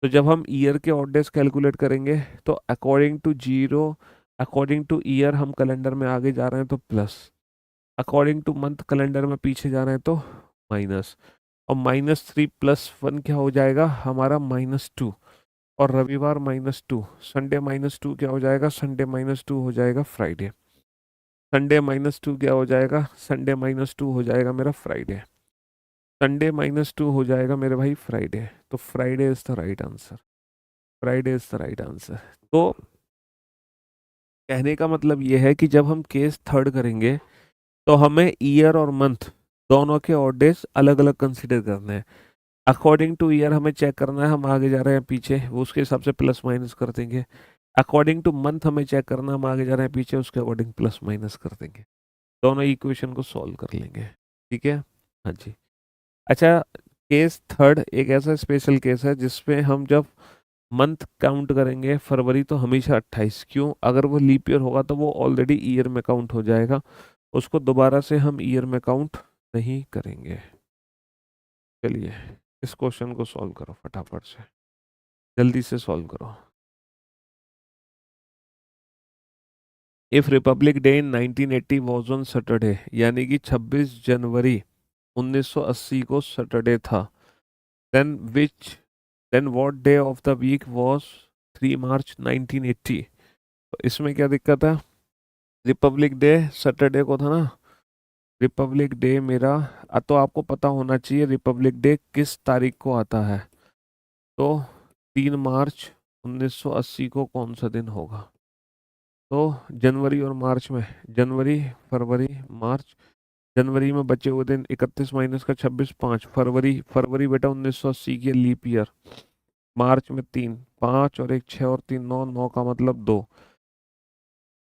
तो जब हम ईयर के ऑड डेज कैलकुलेट करेंगे, तो according to zero, according to year हम कैलेंडर में आगे जा रहे हैं तो plus, according to month calendar में पीछे जा रहे हैं तो माइनस। और -3 + 1 क्या हो जाएगा हमारा? -2। और रविवार -2, संडे -2 क्या हो जाएगा? संडे -2 हो जाएगा फ्राइडे। संडे -2 क्या हो जाएगा? संडे -2 हो जाएगा मेरा फ्राइडे। संडे -2 हो जाएगा मेरे भाई फ्राइडे। तो Friday is the right answer. Friday is the right answer. तो कहने का मतलब ये है कि जब हम केस थर्ड करेंगे तो हमें ईयर और मंथ दोनों के ऑड डेज अलग अलग कंसीडर करने हैं। अकॉर्डिंग टू ईयर हमें चेक करना है हम आगे जा रहे हैं पीछे, वो उसके हिसाब से प्लस माइनस कर देंगे। अकॉर्डिंग टू मंथ हमें चेक करना है हम आगे जा रहे हैं पीछे, उसके अकॉर्डिंग प्लस माइनस कर देंगे। दोनों इक्वेशन को सॉल्व कर लेंगे। ठीक है। हाँ जी। अच्छा, केस थर्ड एक ऐसा स्पेशल केस है जिसमें हम जब मंथ काउंट करेंगे फरवरी तो हमेशा 28, क्यों? अगर वो लीप ईयर होगा तो वो ऑलरेडी ईयर में काउंट हो जाएगा, उसको दोबारा से हम ईयर में काउंट नहीं करेंगे। चलिए इस क्वेश्चन को सॉल्व करो फटाफट से, जल्दी से सॉल्व करो। If republic day in 1980 was on Saturday, यानी कि 26 जनवरी 1980 को सैटरडे था, then which then what day of the week was 3 March 1980। तो इसमें क्या दिक्कत है? रिपब्लिक डे सैटरडे को था ना। रिपब्लिक डे मेरा तो आपको पता होना चाहिए रिपब्लिक डे किस तारीख को आता है। तो 3 मार्च 1980 को कौन सा दिन होगा? तो जनवरी और मार्च में, जनवरी फरवरी मार्च, जनवरी में बचे हुए दिन 31 माइनस का 26, 5 फरवरी, फरवरी बेटा 1980 की लीप ईयर। मार्च में 3, 5 और 1 6 और 3 9, 9 का मतलब 2।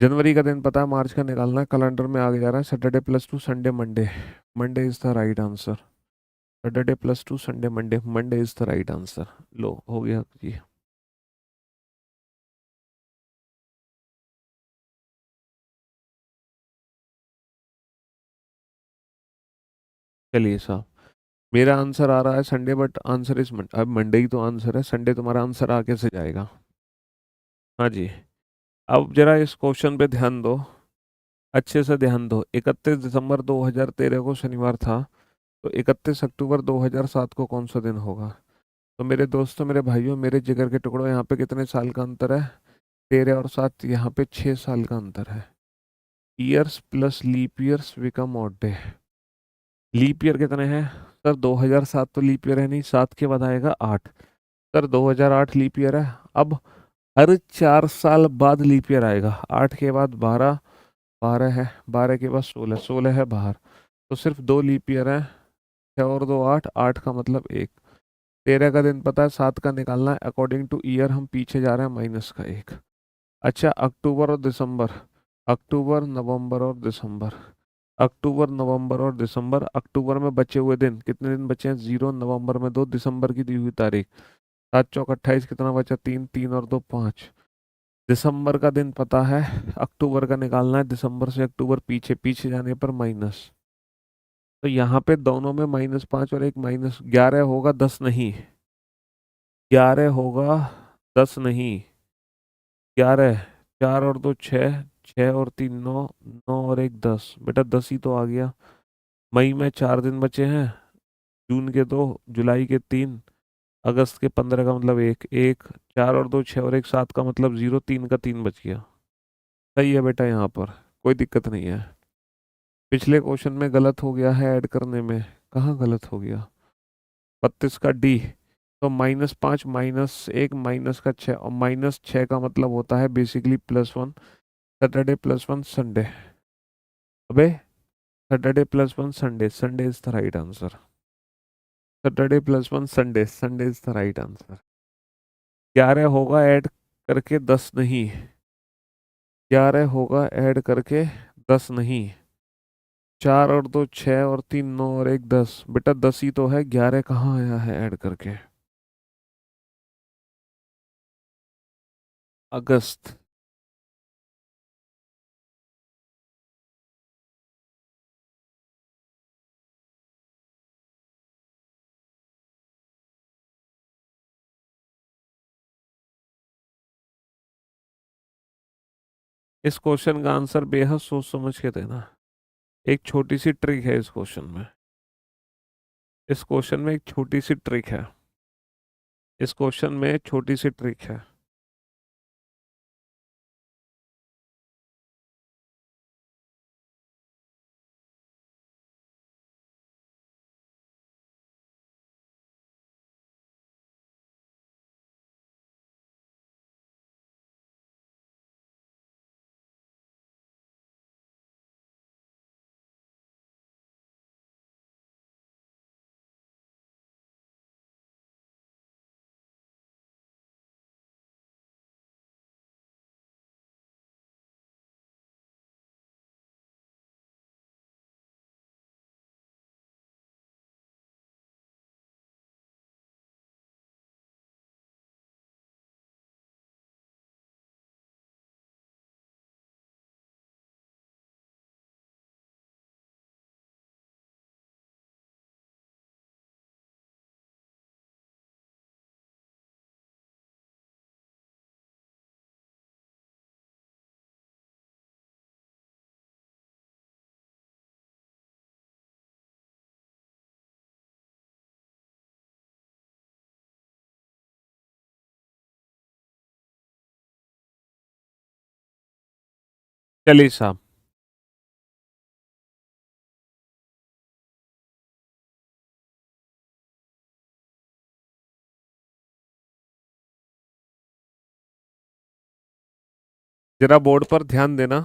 जनवरी का दिन पता है, मार्च का निकालना है, कैलेंडर में आगे जा रहा है Saturday plus two Sunday Monday. Monday is the right answer. Saturday plus two Sunday Monday, Monday is the right answer. लो हो गया जी। चलिए साहब, मेरा आंसर आ रहा है संडे, बट आंसर इज अब मंडे ही तो आंसर है, संडे तुम्हारा आंसर आगे से जाएगा। हाँ जी। अब जरा इस क्वेश्चन पे ध्यान दो, अच्छे से ध्यान दो। 31 दिसंबर 2013 को शनिवार था, तो 31 अक्टूबर 2007 को कौन सा दिन होगा? तो मेरे दोस्तों, मेरे भाइयों, मेरे जिगर के टुकड़ों, यहाँ पे कितने साल का अंतर है? 13 और 7, यहाँ पे 6 साल का अंतर है। Years plus leap years become odd day. Leap year कितने हैं सर? 2007 तो लीप ईयर है नहीं, 7 के बाद आएगा 8। सर 2008 लीप ईयर है। अब हर 4 साल बाद लीप ईयर आएगा। 8 के बाद 12, 12 है, 12 के बाद 16, 16 है बाहर। तो सिर्फ 2 लीप ईयर है, 6 और 2 8, 8 का मतलब 1। 13 का दिन पता है, 7 का निकालना है, अकॉर्डिंग टू ईयर हम पीछे जा रहे हैं माइनस का 1। अच्छा, अक्टूबर और दिसंबर, अक्टूबर नवंबर और दिसंबर, अक्टूबर नवंबर और दिसंबर। अक्टूबर में बचे हुए दिन कितने दिन बचे हैं? 0, नवंबर में 2, दिसंबर की दी हुई तारीख। 7 चौक 28, कितना बचा? 3, 3 और 2 5। दिसंबर का दिन पता है, अक्टूबर का निकालना है, दिसंबर से अक्टूबर पीछे, पीछे जाने पर माइनस। तो यहाँ पे दोनों में -5 और एक माइनस, 11 होगा 10 नहीं, 11 होगा 10 नहीं, 11, 4 और 2 6, 6 और 3 9, 9 और 1 10, बेटा 10 ही तो आ गया। मई में 4 दिन बचे हैं, जून के 2, जुलाई के 3, अगस्त के 15 का मतलब 1 1, 4 और 2 6 और 1 7 का मतलब 0, 3 का 3 बच गया। सही है बेटा, यहाँ पर कोई दिक्कत नहीं है। पिछले क्वेश्चन में गलत हो गया है ऐड करने में, कहाँ गलत हो गया? 32 का डी, तो -5 -1 -6, और -6 का मतलब होता है बेसिकली +1, सैटरडे +1 संडे। अबे Saturday +1 Sunday, Sunday is the right answer. Saturday +1 Sunday, Sunday is the right answer. 11 होगा ऐड करके 10 नहीं, 11 होगा ऐड करके 10 नहीं, 4 और 2 6 और 3 9 और 1 10, बेटा 10 ही तो है, 11 कहाँ आया है ऐड करके? अगस्त। इस क्वेश्चन का आंसर बेहद सोच समझ के देना। एक छोटी सी ट्रिक है इस क्वेश्चन में, इस क्वेश्चन में एक छोटी सी ट्रिक है, इस क्वेश्चन में छोटी सी ट्रिक है। चलिए साहब, जरा बोर्ड पर ध्यान देना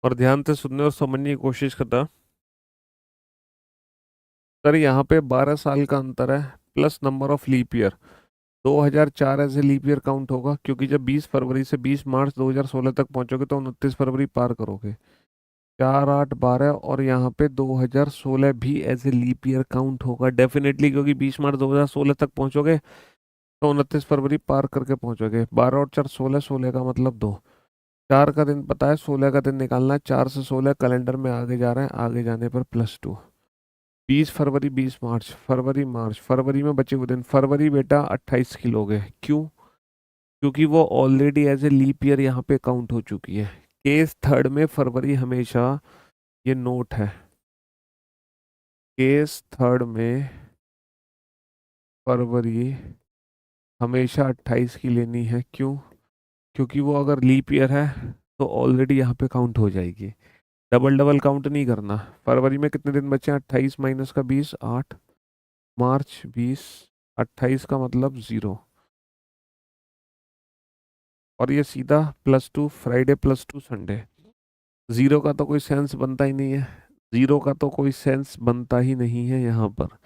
और ध्यान से सुनने और समझने की कोशिश करना। सर यहाँ पे 12 साल का अंतर है plus number of leap year. 2004 ऐसे लीप ईयर काउंट होगा, क्योंकि जब 20 फरवरी से 20 मार्च 2016 तक पहुंचोगे तो 29 फरवरी पार करोगे। 4 8 12, और यहाँ पे 2016 भी as a leap year count होगा डेफिनेटली, क्योंकि 20 मार्च 2016 तक पहुंचोगे तो 29 फरवरी पार करके पहुंचोगे। 12 और 4 16, 16 का मतलब 2। 4 का दिन पता है, 16 का दिन निकालना है। 4 से 16 कैलेंडर में आगे जा रहे हैं, आगे जाने पर +2। 20 फरवरी 20 मार्च, फरवरी मार्च, फरवरी में बचे हुए दिन, फरवरी बेटा 28 की लोगे। क्यों? क्योंकि वो already as a leap year यहाँ पे काउंट हो चुकी है। केस थर्ड में फरवरी हमेशा, ये नोट है, केस थर्ड में फरवरी हमेशा 28 की लेनी है। क्यों? क्योंकि वो अगर लीप ईयर है तो ऑलरेडी यहाँ पे काउंट हो जाएगी। डबल डबल काउंट नहीं करना। फरवरी में कितने दिन बचे हैं? 28 माइनस का 20, 8। मार्च 20, 28 का मतलब 0। और ये सीधा +2 फ्राइडे +2 संडे। 0 का तो कोई सेंस बनता ही नहीं है। 0 का तो कोई सेंस बनता ही नहीं है यहाँ पर।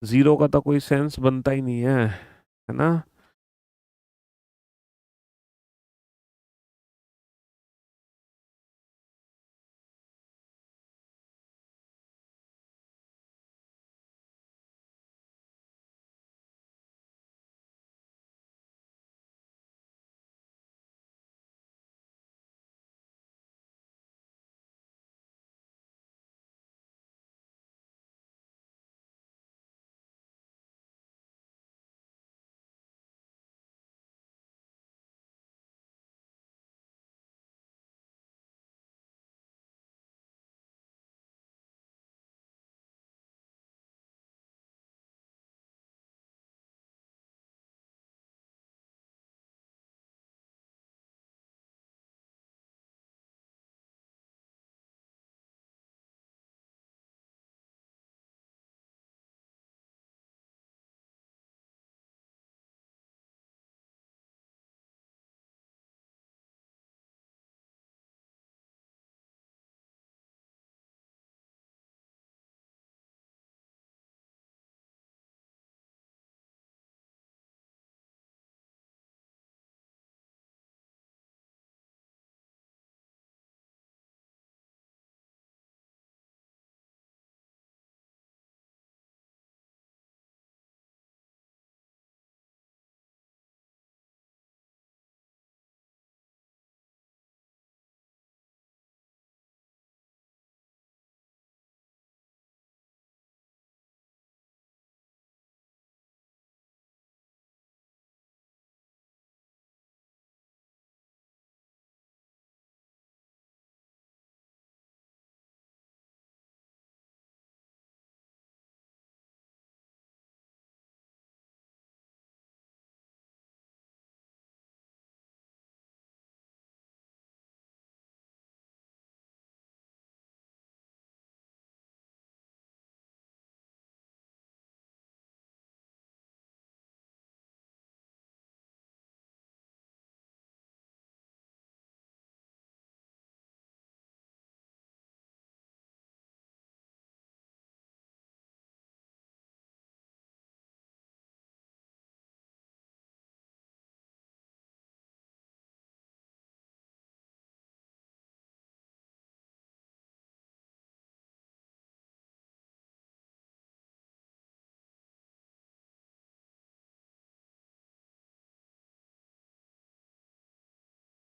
0 का तो कोई सेंस बनता ही नहीं है ना?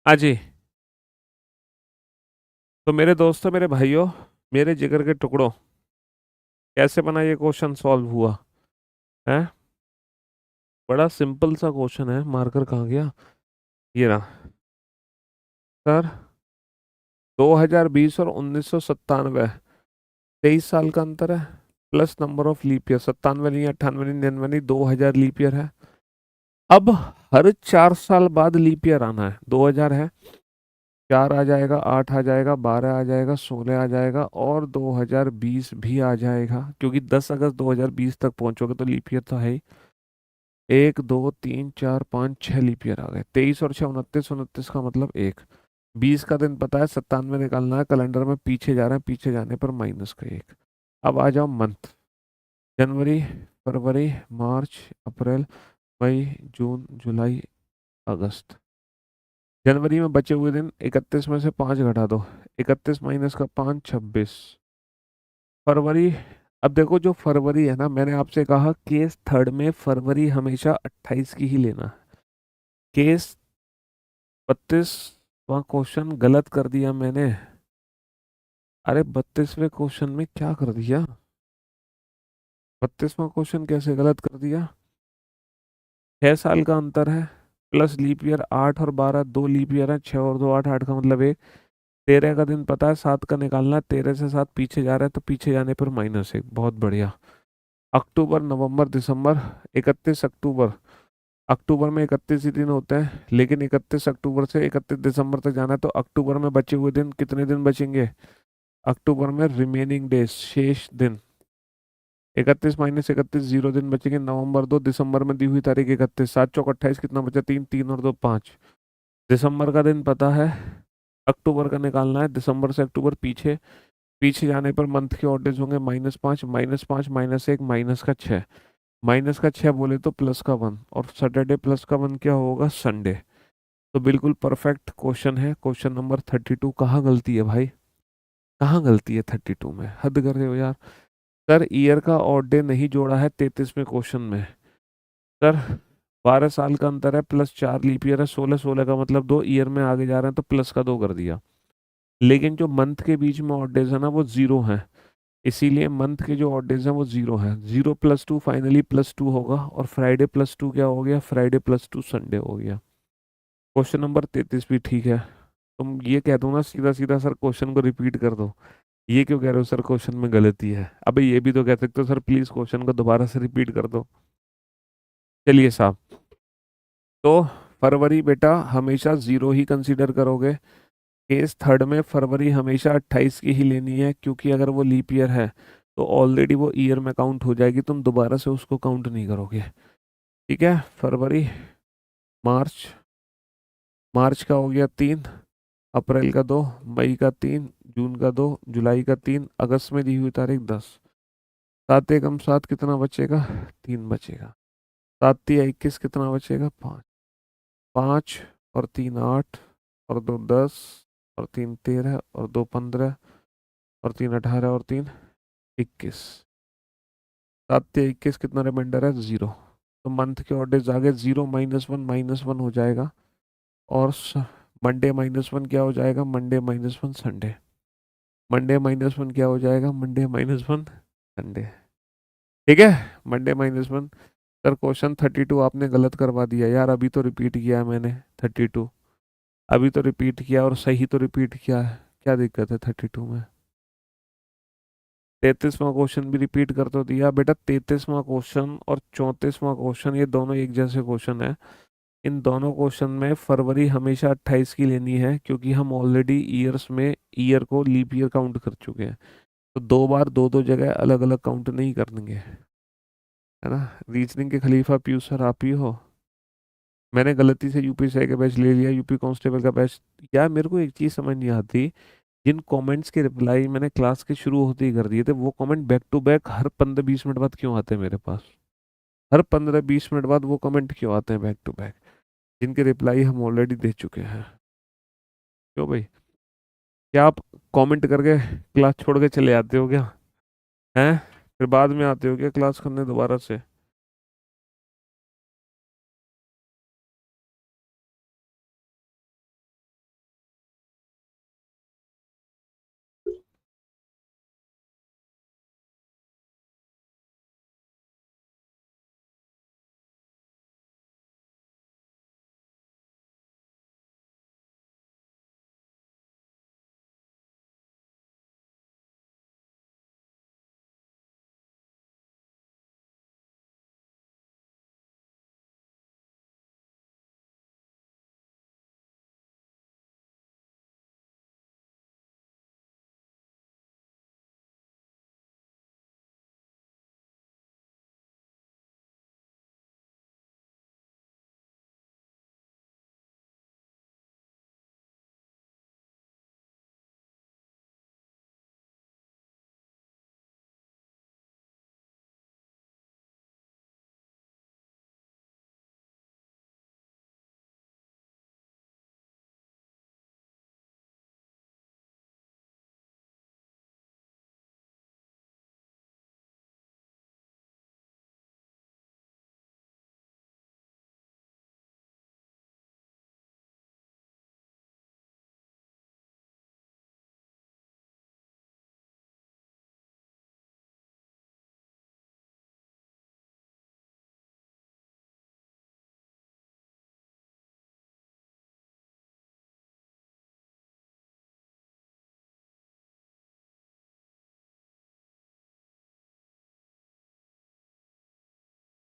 हाँ जी। तो मेरे दोस्तों, मेरे भाइयों, मेरे जिगर के टुकड़ों, कैसे बना ये क्वेश्चन सॉल्व हुआ है? बड़ा सिंपल सा क्वेश्चन है। मार्कर कहाँ गया? ये रहा सर। 2020 और 1997, 23 साल का अंतर है, plus number of leap year. 97 नहीं, 98 नहीं, 99 नहीं, 2000 लीप ईयर है। अब हर 4 साल बाद लीप ईयर आना है। 2000 है, 4 आ जाएगा, 8 आ जाएगा, 12 आ जाएगा, 16 आ जाएगा और 2020 भी आ जाएगा, क्योंकि 10 अगस्त 2020 तक पहुंचोगे तो लीप ईयर तो है ही। 1 2 3 4 5 6 लीप ईयर आ गए। 23 और 6 29, 29 का मतलब एक। 20 का दिन पता है, 97 निकालना है, कैलेंडर में पीछे जा रहे हैं, पीछे जाने पर माइनस का एक। अब आ जाओ मंथ। जनवरी, फरवरी, मार्च, अप्रैल, मई, जून, जुलाई, अगस्त। जनवरी में बचे हुए दिन 31 में से 5 घटा दो। 31 माइनस का 5, 26। फरवरी। अब देखो जो फरवरी है ना, मैंने आपसे कहा केस थर्ड में फरवरी हमेशा 28 की ही लेना। केस 32वां क्वेश्चन गलत कर दिया मैंने। अरे 32वें क्वेश्चन में क्या कर दिया? 32वां क्वेश्चन कैसे गलत कर दिया? 6 साल का अंतर है, प्लस लीप ईयर 8 और 12, 2 लीप ईयर है, 6 और 2 8, 8 का मतलब एक। 13 का दिन पता है, 7 का निकालना है, 13 से 7 पीछे जा रहा है तो पीछे जाने पर माइनस एक। बहुत बढ़िया। अक्टूबर, नवंबर, दिसंबर। 31 अक्टूबर। अक्टूबर में 31 ही दिन होते हैं, लेकिन 31 अक्टूबर से 31 दिसंबर तक जाना है, तो अक्टूबर में बचे हुए दिन कितने दिन बचेंगे? अक्टूबर में रिमेनिंग डेज, शेष दिन। 31 माइनस 31, 0 दिन बचेंगे। नवंबर 2, दिसंबर में दी हुई तारीख 31, 7 चौक 28, कितना बचा? 3, 3 और 2 5। दिसंबर का दिन पता है, अक्टूबर का निकालना है, दिसंबर से अक्टूबर पीछे। पीछे जाने पर मंथ के ऑड डेज होंगे -5, -5 -1 -6। -6 बोले तो +1, और सैटरडे +1 क्या होगा? संडे। तो बिल्कुल परफेक्ट क्वेश्चन है। Question number 32। कहाँ गलती है भाई? कहाँ गलती है 32 में? हद कर रहे हो यार। सर ईयर का ऑड डे नहीं जोड़ा है 33वें क्वेश्चन में। सर 12 साल का अंतर है, +4 लीप ईयर है, 16 16 का मतलब 2 ईयर में आगे जा रहे हैं तो प्लस का 2 कर दिया। लेकिन जो मंथ के बीच में ऑड डेज है ना वो 0 है, इसीलिए मंथ के जो ऑड डेज हैं वो 0 है। 0 + 2 फाइनली +2 होगा, और फ्राइडे +2 क्या हो गया? फ्राइडे +2 संडे हो गया। क्वेश्चन नंबर 33 भी ठीक है। तुम ये कह दो ना सीधा सीधा, सर क्वेश्चन को रिपीट कर दो। ये क्यों कह रहे हो सर क्वेश्चन में गलती है? अबे ये भी तो कह सकते हो, सर प्लीज क्वेश्चन को दोबारा से रिपीट कर दो। चलिए साहब, तो फरवरी बेटा हमेशा 0 ही कंसीडर करोगे। केस थर्ड में फरवरी हमेशा 28 की ही लेनी है, क्योंकि अगर वो लीप ईयर है तो ऑलरेडी वो ईयर में काउंट हो जाएगी, तुम दोबारा से उसको काउंट नहीं करोगे। ठीक है। फरवरी, मार्च। मार्च का हो गया 3, अप्रैल का 2, मई का 3, जून का 2, जुलाई का 3, अगस्त में दी हुई तारीख 10। 7 एकम 7, कितना बचेगा? 3 बचेगा। 7 तिया 21, कितना बचेगा? 5। 5 और 3 8, और 2 10, और 3 13, और 2 15, और 3 18, और 3 21। 7 तिया 21, कितना रिमाइंडर है? 0। तो मंथ के ऑर्डर आगे 0 -1 हो जाएगा, और मंडे -1 क्या हो जाएगा? Monday -1 Sunday. मंडे -1 क्या हो जाएगा? Monday -1 Sunday. ठीक है। मंडे -1। सर क्वेश्चन 32 आपने गलत करवा दिया यार, अभी तो रिपीट किया है मैंने 32। अभी तो रिपीट किया और सही तो रिपीट किया है, क्या दिक्कत है 32 में? 33वां क्वेश्चन भी रिपीट कर तो दिया बेटा। 33वां क्वेश्चन और 34वां क्वेश्चन ये दोनों एक जैसे क्वेश्चन है। इन दोनों क्वेश्चन में फरवरी हमेशा 28 की लेनी है, क्योंकि हम ऑलरेडी ईयर्स में ईयर को लीप ईयर काउंट कर चुके हैं। तो 2 बार 2 2 जगह अलग अलग काउंट नहीं करेंगे, है ना। रीजनिंग के खलीफा पीयूष सर आप ही हो। मैंने गलती से यूपीसीआई का बैच ले लिया, यूपी कांस्टेबल का बैच। यार मेरे को एक चीज़ समझ नहीं आती, जिन कमेंट्स के रिप्लाई मैंने क्लास के शुरू होते ही कर दिए थे, वो कमेंट बैक टू बैक हर 15 20 मिनट बाद क्यों आते हैं मेरे पास? हर 15 20 मिनट बाद वो कमेंट क्यों आते हैं बैक टू बैक, जिनके रिप्लाई हम ऑलरेडी दे चुके हैं? क्यों भाई? क्या आप कमेंट करके क्लास छोड़ के चले आते हो क्या? हैं? फिर बाद में आते हो क्या क्लास करने दोबारा से?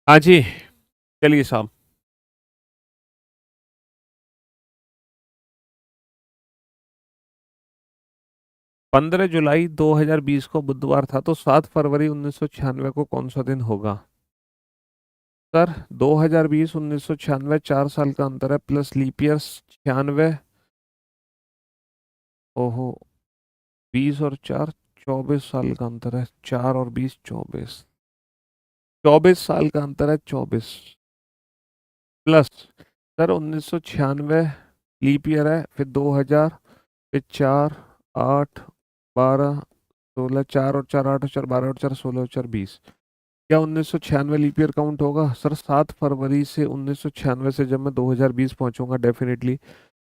हाँ जी, चलिए साहब। 15 जुलाई 2020 को बुधवार था, तो 7 फरवरी 1996 को कौन सा दिन होगा? सर 2020 1996, 4 साल का अंतर है, प्लस लीप ईयर 96। ओहो, 20 और 4, 24 साल का अंतर है। 4 और 20, 24। 24 साल का अंतर है, 24 प्लस। सर 1996 लीप ईयर है, फिर 2000, फिर 4, 8, 12, 16, 4 और 4, 8 और 4, 12 और 4, 16 और 4, 20। क्या 1996 लीप ईयर काउंट होगा? सर 7 फरवरी से 1996 से जब मैं 2020 पहुंचूंगा डेफिनेटली,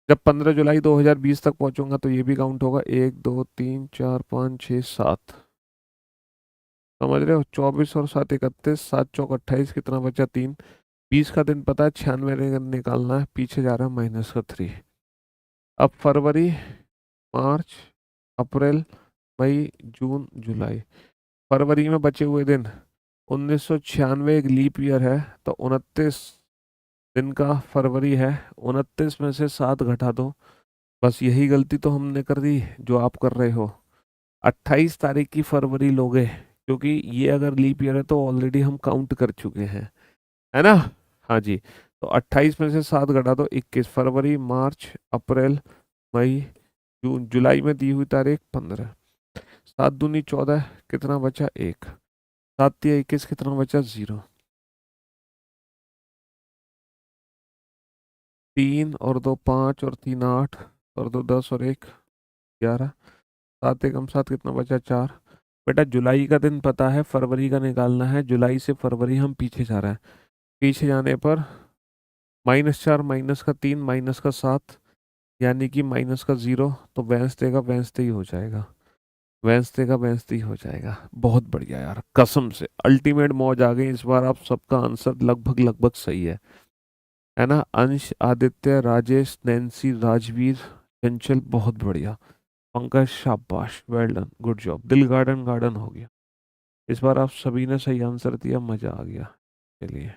जब 15 जुलाई 2020 तक पहुंचूंगा तो ये भी काउंट होगा। 1, 2, 3, 4, 5, 6, 7। समझ रहे हो? 24 और 7, 31, 7 चौक 28, कितना बचा? 3। 20 का दिन पता है, 96 निकालना है, पीछे जा रहा है -3। अब फरवरी, मार्च, अप्रैल, मई, जून, जुलाई। फरवरी में बचे हुए दिन, 1996 एक लीप ईयर है, तो 29 दिन का फरवरी है। 29 में से 7 घटा दो। बस यही गलती तो हमने कर दी जो आप कर रहे हो। 28 तारीख की फरवरी लोगे, क्योंकि ये अगर लीप ईयर है तो ऑलरेडी हम काउंट कर चुके हैं, है ना? हाँ जी। तो 28 में से 7 घटा दो, 21। फरवरी, मार्च, अप्रैल, मई, जून, जुलाई में दी हुई तारीख 15। 7 दूनी 14, कितना बचा? 1। 7 तिया 21, कितना बचा? 0। 3 और 2 5 और 3 8 और 2 10 और 1 11। 7 एकम 7, कितना बचा? 4। बेटा जुलाई का दिन पता है, फरवरी का निकालना है। जुलाई से फरवरी हम पीछे जा रहे हैं। पीछे जाने पर -4, -3, -7, यानी कि -0। तो वेंसडे का वेंसडे ही हो जाएगा। वेंसडे का वेंसडे ही हो जाएगा। बहुत बढ़िया यार, कसम से अल्टीमेट मौज आ गई इस बार। आप सबका आंसर लगभग लगभग सही है ना? अंश, आदित्य, राजेश, नैन्सी, राजवीर, चंचल, बहुत बढ़िया। पंकज, शाबाश, वेल डन, गुड जॉब। दिल गार्डन गार्डन हो गया इस बार। आप सभी ने सही आंसर दिया, मजा आ गया। चलिए,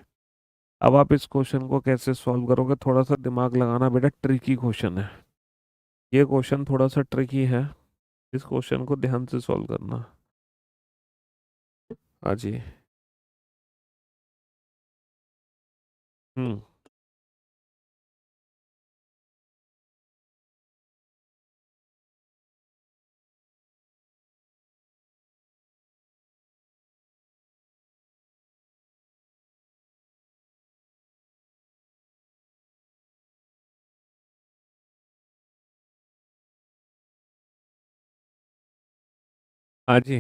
अब आप इस क्वेश्चन को कैसे सॉल्व करोगे? थोड़ा सा दिमाग लगाना बेटा, ट्रिकी क्वेश्चन है ये। क्वेश्चन थोड़ा सा ट्रिकी है, इस क्वेश्चन को ध्यान से सॉल्व करना। हाँ जी। हम्म। हाँ जी,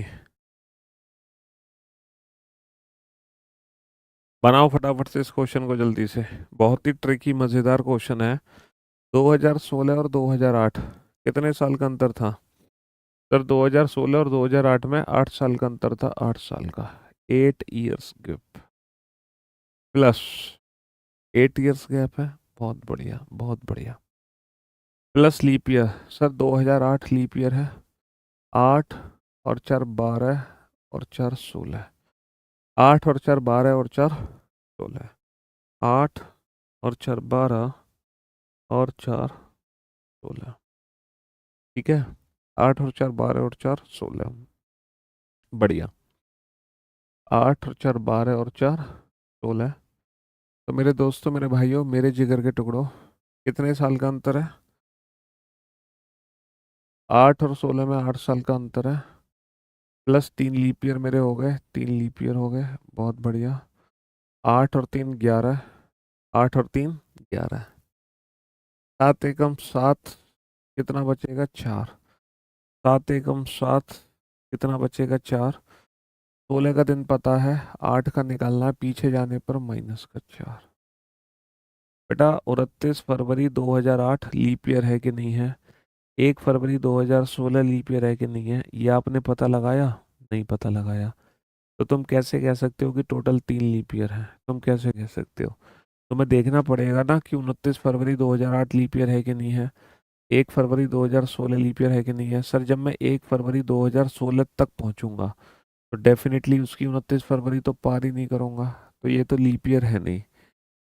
बनाओ फटाफट से इस क्वेश्चन को जल्दी से। बहुत ही ट्रिकी मजेदार क्वेश्चन है। 2016 और 2008, कितने साल का अंतर था? सर 2016 और 2008 में 8 साल का अंतर था। 8 साल का, 8 years gap, plus 8 years gap है। बहुत बढ़िया, बहुत बढ़िया। Plus leap year. Sir 2008 leap year है। 8 और 4 12 और 4 16। 8 और 4 12 और 4 16। 8 और 4 12 और 4 16। ठीक है, 8 और 4 12 और 4 16। बढ़िया। 8 और 4 12 और 4 16। तो मेरे दोस्तों, मेरे भाइयों, मेरे जिगर के टुकड़ों, कितने साल का अंतर है? 8 और 16 में 8 साल का अंतर है, प्लस 3 लीप ईयर मेरे हो गए। 3 लीप ईयर हो गए, बहुत बढ़िया। 8 और 3 11। 8 और 3 11। 7 एकम 7, कितना बचेगा? 4। 7 एकम 7, कितना बचेगा? 4। 16 का दिन पता है, 8 का निकालना है, पीछे जाने पर -4। बेटा 29 फरवरी 2008 लीप ईयर है कि नहीं है? 1 फरवरी 2016 लीप ईयर है कि नहीं है? ये आपने पता लगाया? नहीं पता लगाया। तो तुम कैसे कह सकते हो कि टोटल 3 लीप ईयर है? तुम कैसे कह सकते हो? तुम्हें देखना पड़ेगा ना कि 29 फरवरी 2008 लीप ईयर है कि नहीं है। 1 फरवरी 2016 लीप ईयर है कि नहीं है? सर जब मैं 1 फरवरी 2016 तक पहुंचूंगा तो डेफिनेटली उसकी 29 फरवरी तो पार ही नहीं करूंगा। तो ये तो लीप ईयर है नहीं।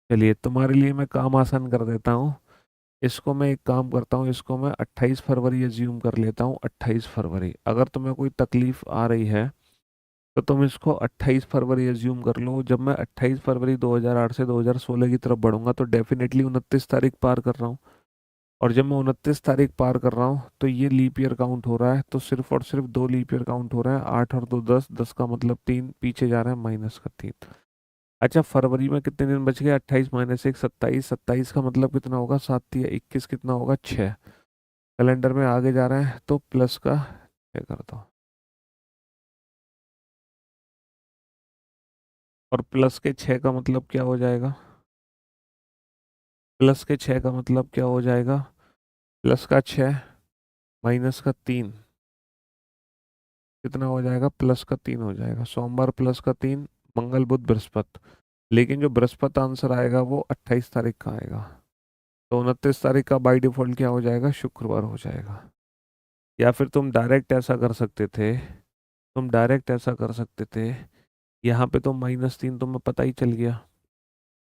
चलिए तुम्हारे लिए मैं काम आसान कर देता हूँ। इसको मैं एक काम करता हूँ, इसको मैं 28 फरवरी एज्यूम कर लेता हूँ। 28 फरवरी, अगर तुम्हें कोई तकलीफ आ रही है तो तुम इसको 28 फरवरी एज्यूम कर लो। जब मैं 28 फरवरी 2008 से 2016 की तरफ बढ़ूंगा तो डेफिनेटली 29 तारीख पार कर रहा हूँ। और जब मैं 29 तारीख पार कर रहा हूँ तो ये लीप ईयर काउंट हो रहा है, तो सिर्फ और सिर्फ दो लीप ईयर काउंट हो रहा है। 8 और 2 10, 10 का मतलब 3, पीछे जा रहा है माइनस का 3। अच्छा, फरवरी में कितने दिन बच गए? 28 माइनस 1, 27। 27 का मतलब कितना होगा? 7 या 21 कितना होगा? 6। कैलेंडर में आगे जा रहे हैं तो प्लस का 6 कर दो। और प्लस के 6 का मतलब क्या हो जाएगा? प्लस के 6 का मतलब क्या हो जाएगा? प्लस का 6 माइनस का 3 कितना हो जाएगा? प्लस का 3 हो जाएगा। सोमवार प्लस का 3, मंगल बुध बृहस्पति। लेकिन जो बृहस्पति आंसर आएगा वो 28 तारीख का आएगा। तो 29 तारीख का बाय डिफॉल्ट क्या हो जाएगा? शुक्रवार हो जाएगा। या फिर तुम डायरेक्ट ऐसा कर सकते थे, तुम डायरेक्ट ऐसा कर सकते थे, यहाँ पे तो -3 तुम्हें पता ही चल गया।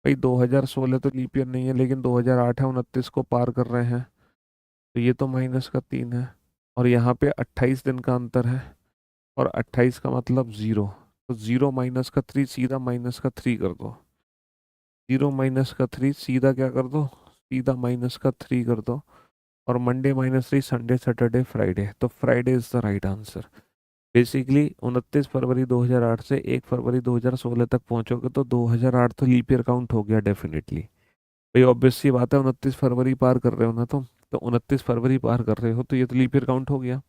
भाई 2016 तो लीप ईयर नहीं है, लेकिन 2008 है, 29 को पार कर रहे हैं, तो ये तो -3 है। और यहाँ पे 28 दिन का अंतर है, और 28 का मतलब 0। तो 0 माइनस का 3 सीधा -3 कर दो। 0 माइनस का 3 सीधा क्या कर दो? सीधा -3 कर दो। और मंडे -3, संडे सैटरडे फ्राइडे, तो Friday is the right answer. Basically 29 फरवरी 2008 से 1 फरवरी 2016 तक पहुंचोगे तो 2008 तो लीप ईयर काउंट हो गया डेफिनेटली। भाई ऑब्वियस सी बात है, 29 फरवरी पार कर रहे हो ना तुम, तो 29 फरवरी पार कर रहे हो तो ये तो लीप ईयर काउंट हो गया।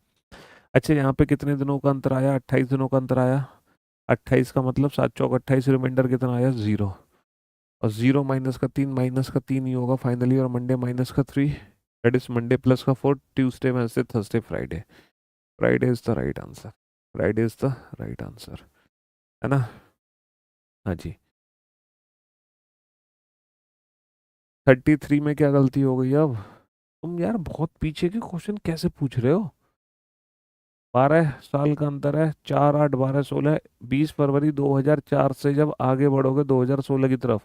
अच्छा, यहाँ पे कितने दिनों का अंतर आया? 28 दिनों का अंतर आया। 28 का मतलब 7 चौक 28, रिमाइंडर कितना आया? 0। और 0 माइनस का 3 ही होगा फाइनली। और Monday -3, that is Monday plus का 4, Tuesday Wednesday Thursday Friday. Friday is the right answer. Friday is the right answer, है ना? हाँ जी। 33 में क्या गलती हो गई अब? तुम यार बहुत पीछे के क्वेश्चन कैसे पूछ रहे हो? 12 साल का अंतर है, 4 8 12 16। 20 फरवरी 2004 से जब आगे बढ़ोगे 2016 की तरफ,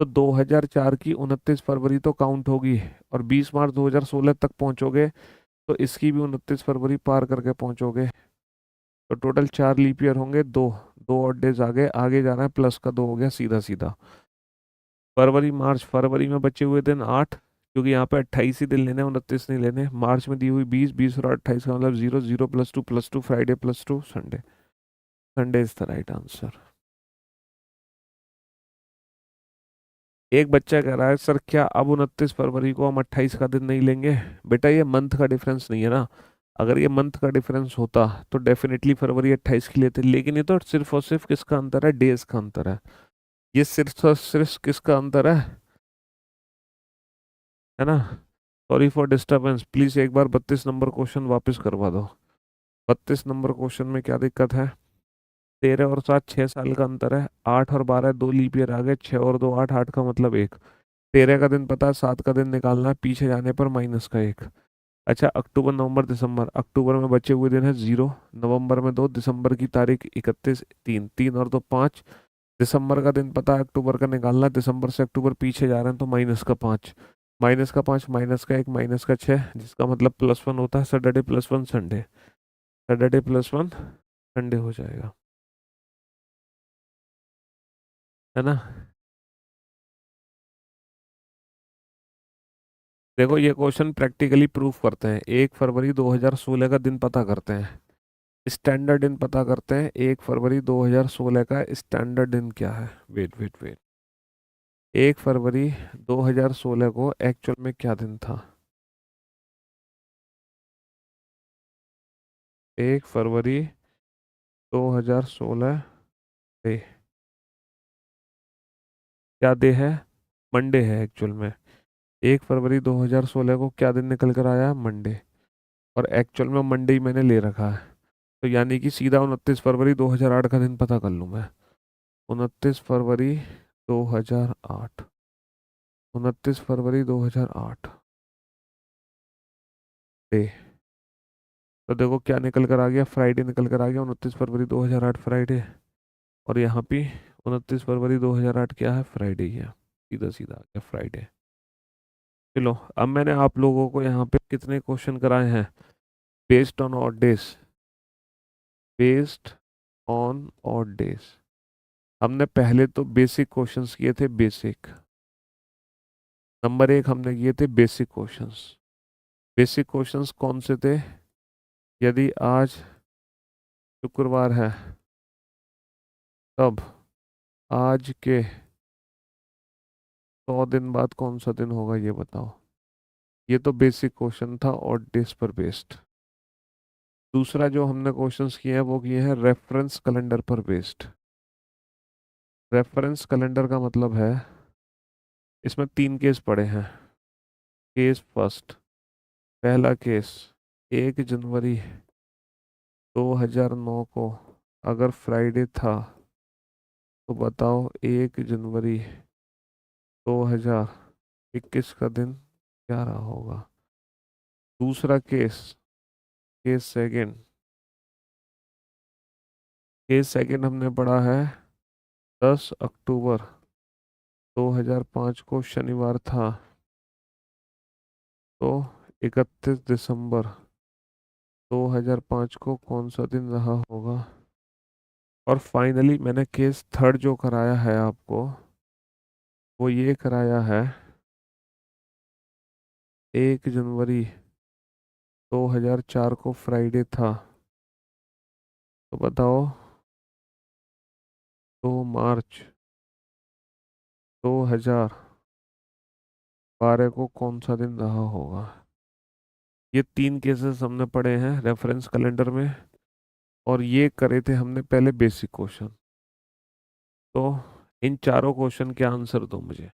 तो 2004 की 29 फरवरी तो काउंट होगी। और 20 मार्च 2016 तक पहुंचोगे तो इसकी भी 29 फरवरी पार करके पहुंचोगे। तो टोटल 4 लीप ईयर होंगे। दो दो और डेज आगे आगे जाना है, प्लस का 2 हो गया सीधा सीधा। फरवरी मार्च, फरवरी में बचे हुए दिन 8, क्योंकि यहाँ पे 28 ही दिन लेने, 29 नहीं लेने। मार्च में दी हुई 20, 20 और 28 का मतलब 0, 0 + 2 Friday +2 Sunday. Sunday is the right answer. एक बच्चा कह रहा है सर, क्या अब 29 फरवरी को हम 28 का दिन नहीं लेंगे? बेटा ये मंथ का डिफरेंस नहीं है ना। अगर ये मंथ का डिफरेंस होता तो डेफिनेटली फरवरी 28 की लेते, लेकिन ये तो सिर्फ और सिर्फ किसका अंतर है? डेज का अंतर है। ये सिर्फ और सिर्फ किसका अंतर है ना? सॉरी फॉर डिस्टरबेंस, प्लीज एक बार 32 नंबर क्वेश्चन वापस करवा दो। 32 नंबर क्वेश्चन में क्या दिक्कत है? 13 और 7 6 साल का अंतर है। 8 और 12 दो लीप ईयर आ गए। 6 और 2 8, 8 का मतलब 1। 13 का दिन पता है, 7 का दिन निकालना है, पीछे जाने पर माइनस का 1। अच्छा, अक्टूबर नवंबर दिसंबर, अक्टूबर में बचे हुए दिन है 0, नवंबर में 2, दिसंबर की तारीख 31, 3, 3 और 2 5। दिसंबर का दिन पता है, अक्टूबर का निकालना है, दिसंबर से अक्टूबर पीछे जा रहे हैं तो -5। -5 -1 -6, जिसका मतलब +1 होता है। सैटरडे +1 संडे, सैटरडे +1 संडे हो जाएगा, है ना? देखो ये क्वेश्चन प्रैक्टिकली प्रूफ करते हैं। 1 फरवरी 2016 का दिन पता करते हैं, स्टैंडर्ड दिन पता करते हैं। 1 फरवरी 2016 का स्टैंडर्ड दिन क्या है? Wait wait wait. 1 फरवरी 2016 को एक्चुअल में क्या दिन था? 1 फरवरी 2016 डे, क्या डे है? मंडे है एक्चुअल में। 1 फरवरी 2016 को क्या दिन निकल कर आया? मंडे। और एक्चुअल में मंडे ही मैंने ले रखा है, तो यानी कि सीधा 29 फरवरी 2008 का दिन पता कर लूँ मैं। 29 फरवरी 2008, 29 फरवरी 2008 डे। तो देखो क्या निकल कर आ गया? फ्राइडे निकल कर आ गया, 29 फरवरी 2008 फ्राइडे। और यहाँ पे 29 फरवरी 2008 क्या है? फ्राइडे ही है, सीधा सीधा आ गया फ्राइडे। चलो अब मैंने आप लोगों को यहाँ पे कितने क्वेश्चन कराए हैं based on odd days, based on odd days. हमने पहले तो बेसिक क्वेश्चंस किए थे, बेसिक नंबर 1 हमने किए थे बेसिक क्वेश्चंस। बेसिक क्वेश्चंस कौन से थे? यदि आज शुक्रवार है तब आज के 100 दिन बाद कौन सा दिन होगा, ये बताओ। ये तो बेसिक क्वेश्चन था ऑड डेज पर बेस्ड। दूसरा जो हमने क्वेश्चंस किए हैं वो किए हैं रेफरेंस कैलेंडर पर बेस्ड। रेफरेंस कैलेंडर का मतलब है इसमें 3 केस पड़े हैं। केस फर्स्ट, पहला केस 1 जनवरी 2009 को अगर फ्राइडे था तो बताओ 1 जनवरी 2021 का दिन क्या रहा होगा। दूसरा case, case second, case second हमने पढ़ा है 10 अक्टूबर 2005 को शनिवार था तो 31 दिसंबर 2005 को कौन सा दिन रहा होगा। और फाइनली मैंने केस थर्ड जो कराया है आपको वो ये कराया है 1 जनवरी 2004 को फ्राइडे था तो बताओ 2 मार्च 2012 को कौन सा दिन रहा होगा। ये 3 केसेस हमने पढ़े हैं रेफरेंस कैलेंडर में और ये करे थे हमने पहले बेसिक क्वेश्चन। तो इन चारों क्वेश्चन के आंसर दो मुझे।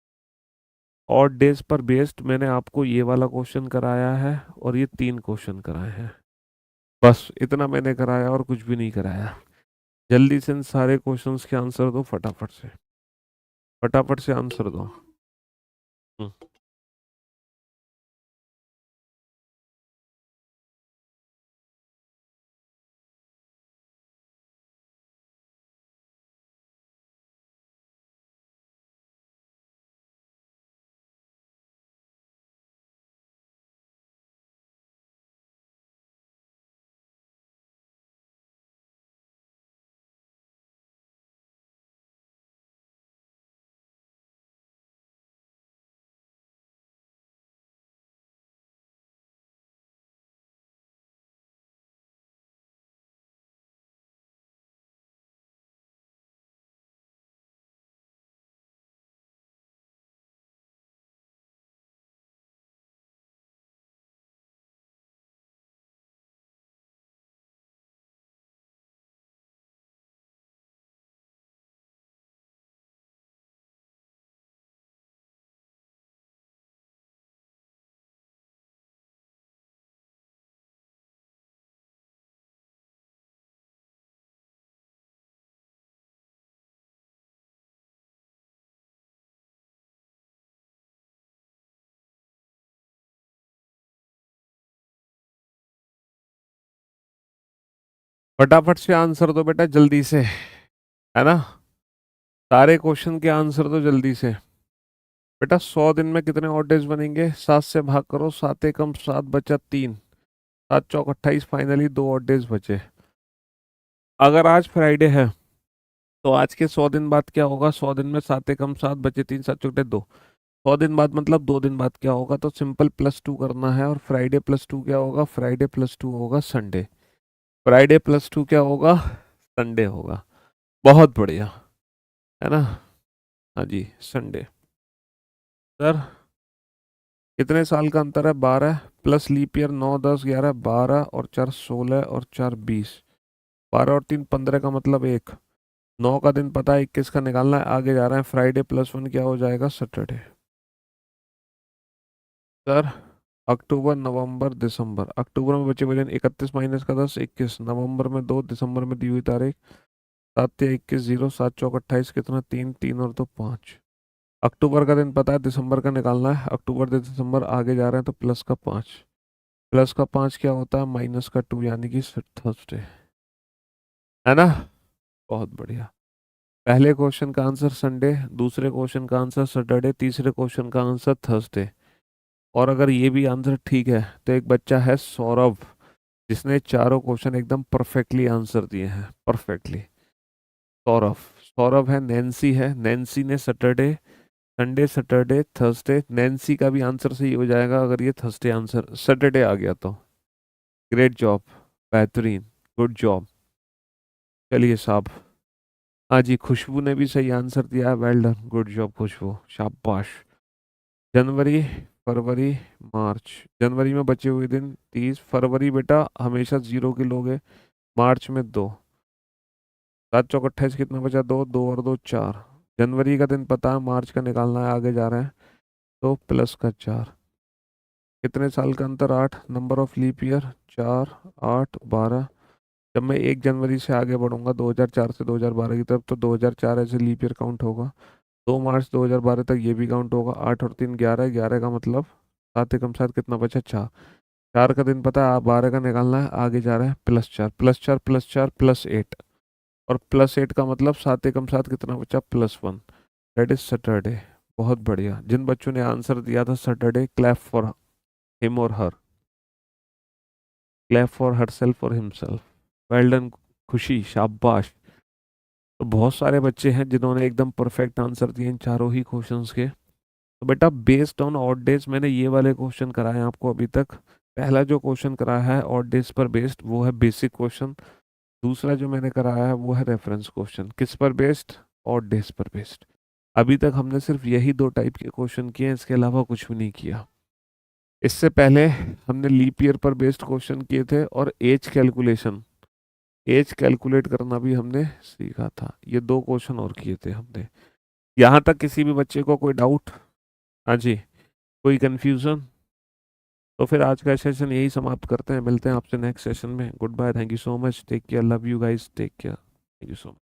ऑड डेज पर बेस्ड मैंने आपको ये वाला क्वेश्चन कराया है और ये 3 क्वेश्चन कराए हैं, बस इतना मैंने कराया और कुछ भी नहीं कराया। जल्दी से इन सारे क्वेश्चंस के आंसर दो, फटाफट से, फटाफट से आंसर दो। हम्म, फटाफट से आंसर दो बेटा, जल्दी से, है ना। सारे क्वेश्चन के आंसर दो जल्दी से। बेटा 100 दिन में कितने ऑड डेज बनेंगे? 7 से भाग करो, 7 एकम 7 बचा 3, 7 चौक 28, फाइनली 2 ऑड डेज बचे। अगर आज फ्राइडे है तो आज के 100 दिन बाद क्या होगा? 100 दिन में 7 एकम 7 बचे 3, 7 चौक 2, 100 दिन बाद मतलब 2 दिन बाद क्या होगा? तो सिंपल +2 करना है और फ्राइडे +2 क्या होगा? फ्राइडे +2 होगा संडे। फ्राइडे +2 क्या होगा? संडे होगा। बहुत बढ़िया, है ना। हाँ जी, संडे। सर कितने साल का अंतर है? 12 प्लस लीप ईयर 9, 10, 11, 12 और 4 16 और 4 20, 12 और 3 15 का मतलब 1, 9 का दिन पता है, 21 का निकालना है। आगे जा रहे हैं, फ्राइडे +1 क्या हो जाएगा? सैटरडे। सर अक्टूबर नवंबर दिसंबर, अक्टूबर में बचे वजन 31 माइनस का 10 21, नवंबर में 2, दिसंबर में दी हुई तारीख 7 या 21 0, 7 चौक 28 कितना? 3, 3 और 2 5। अक्टूबर का दिन पता है, दिसंबर का निकालना है। अक्टूबर से दिसंबर आगे जा रहे हैं तो प्लस का 5, प्लस का 5 क्या होता है? माइनस का 2, यानी कि थर्सडे, है ना। बहुत बढ़िया। पहले क्वेश्चन का आंसर संडे, दूसरे क्वेश्चन का आंसर सैटरडे, तीसरे क्वेश्चन का आंसर थर्सडे। और अगर ये भी आंसर ठीक है तो एक बच्चा है सौरभ, जिसने चारों क्वेश्चन एकदम परफेक्टली आंसर दिए हैं, परफेक्टली। सौरभ, सौरभ है, नैन्सी है, नैन्सी ने Saturday, Sunday, Saturday, Thursday. Nancy का भी आंसर सही हो जाएगा अगर ये थर्सडे आंसर सैटरडे आ गया तो। ग्रेट जॉब, बेहतरीन, गुड जॉब। चलिए साहब। हाँ जी, खुशबू ने भी सही आंसर दिया है, वेल डन, गुड जॉब खुशबू, शाबाश। जनवरी, फरवरी, मार्च। जनवरी में बचे हुए दिन 30, फरवरी बेटा हमेशा जीरो के लोग हैं, मार्च में 2, 7 चौक 28, कितना बचा, 2, 2 और 2 4। जनवरी का दिन पता है, मार्च का निकालना है, आगे जा रहे हैं तो प्लस का 4। कितने साल का अंतर, 8। Number of leap year 4, 8, 12। जब मैं 1 जनवरी से आगे बढ़ूंगा 2004 से 2012 की तरफ, तो 2004 ऐसे लीप ईयर काउंट होगा, 2 मार्च 2012 तक ये भी काउंट होगा। 8 और 3 11, 11 का मतलब 7 एकम 7, कितना बचा, 4। 4 का दिन पता है, आप 12 का निकालना है, आगे जा रहे हैं प्लस 4, प्लस 4, प्लस 4, प्लस 8। और प्लस 8 का मतलब 7 एकम 7, कितना बचा, +1। That is Saturday. बहुत बढ़िया, जिन बच्चों ने आंसर दिया था सैटरडे, क्लैप फॉर हिम और हर, क्लैप फॉर हर सेल्फ और हिमसेल्फ, वेल डन, खुशी, शाबाश। तो बहुत सारे बच्चे हैं जिन्होंने एकदम परफेक्ट आंसर दिए इन चारों ही क्वेश्चंस के। तो बेटा बेस्ड ऑन ऑड डेज मैंने ये वाले क्वेश्चन कराए हैं आपको अभी तक। पहला जो क्वेश्चन कराया है ऑड डेज पर बेस्ड, वो है बेसिक क्वेश्चन। दूसरा जो मैंने कराया है वो है रेफरेंस क्वेश्चन, किस पर बेस्ड, ऑड डेज पर बेस्ड। अभी तक हमने सिर्फ यही 2 टाइप के क्वेश्चन किए हैं, इसके अलावा कुछ भी नहीं किया। इससे पहले हमने लीप ईयर पर बेस्ड क्वेश्चन किए थे, और एज कैलकुलेशन, एज कैलकुलेट करना भी हमने सीखा था। ये 2 क्वेश्चन और किए थे हमने। यहाँ तक किसी भी बच्चे को कोई डाउट? हाँ जी, कोई कंफ्यूजन? तो फिर आज का सेशन यही समाप्त करते हैं, मिलते हैं आपसे नेक्स्ट सेशन में। Good bye, thank you so much, take care, love you guys, take care, thank you so much.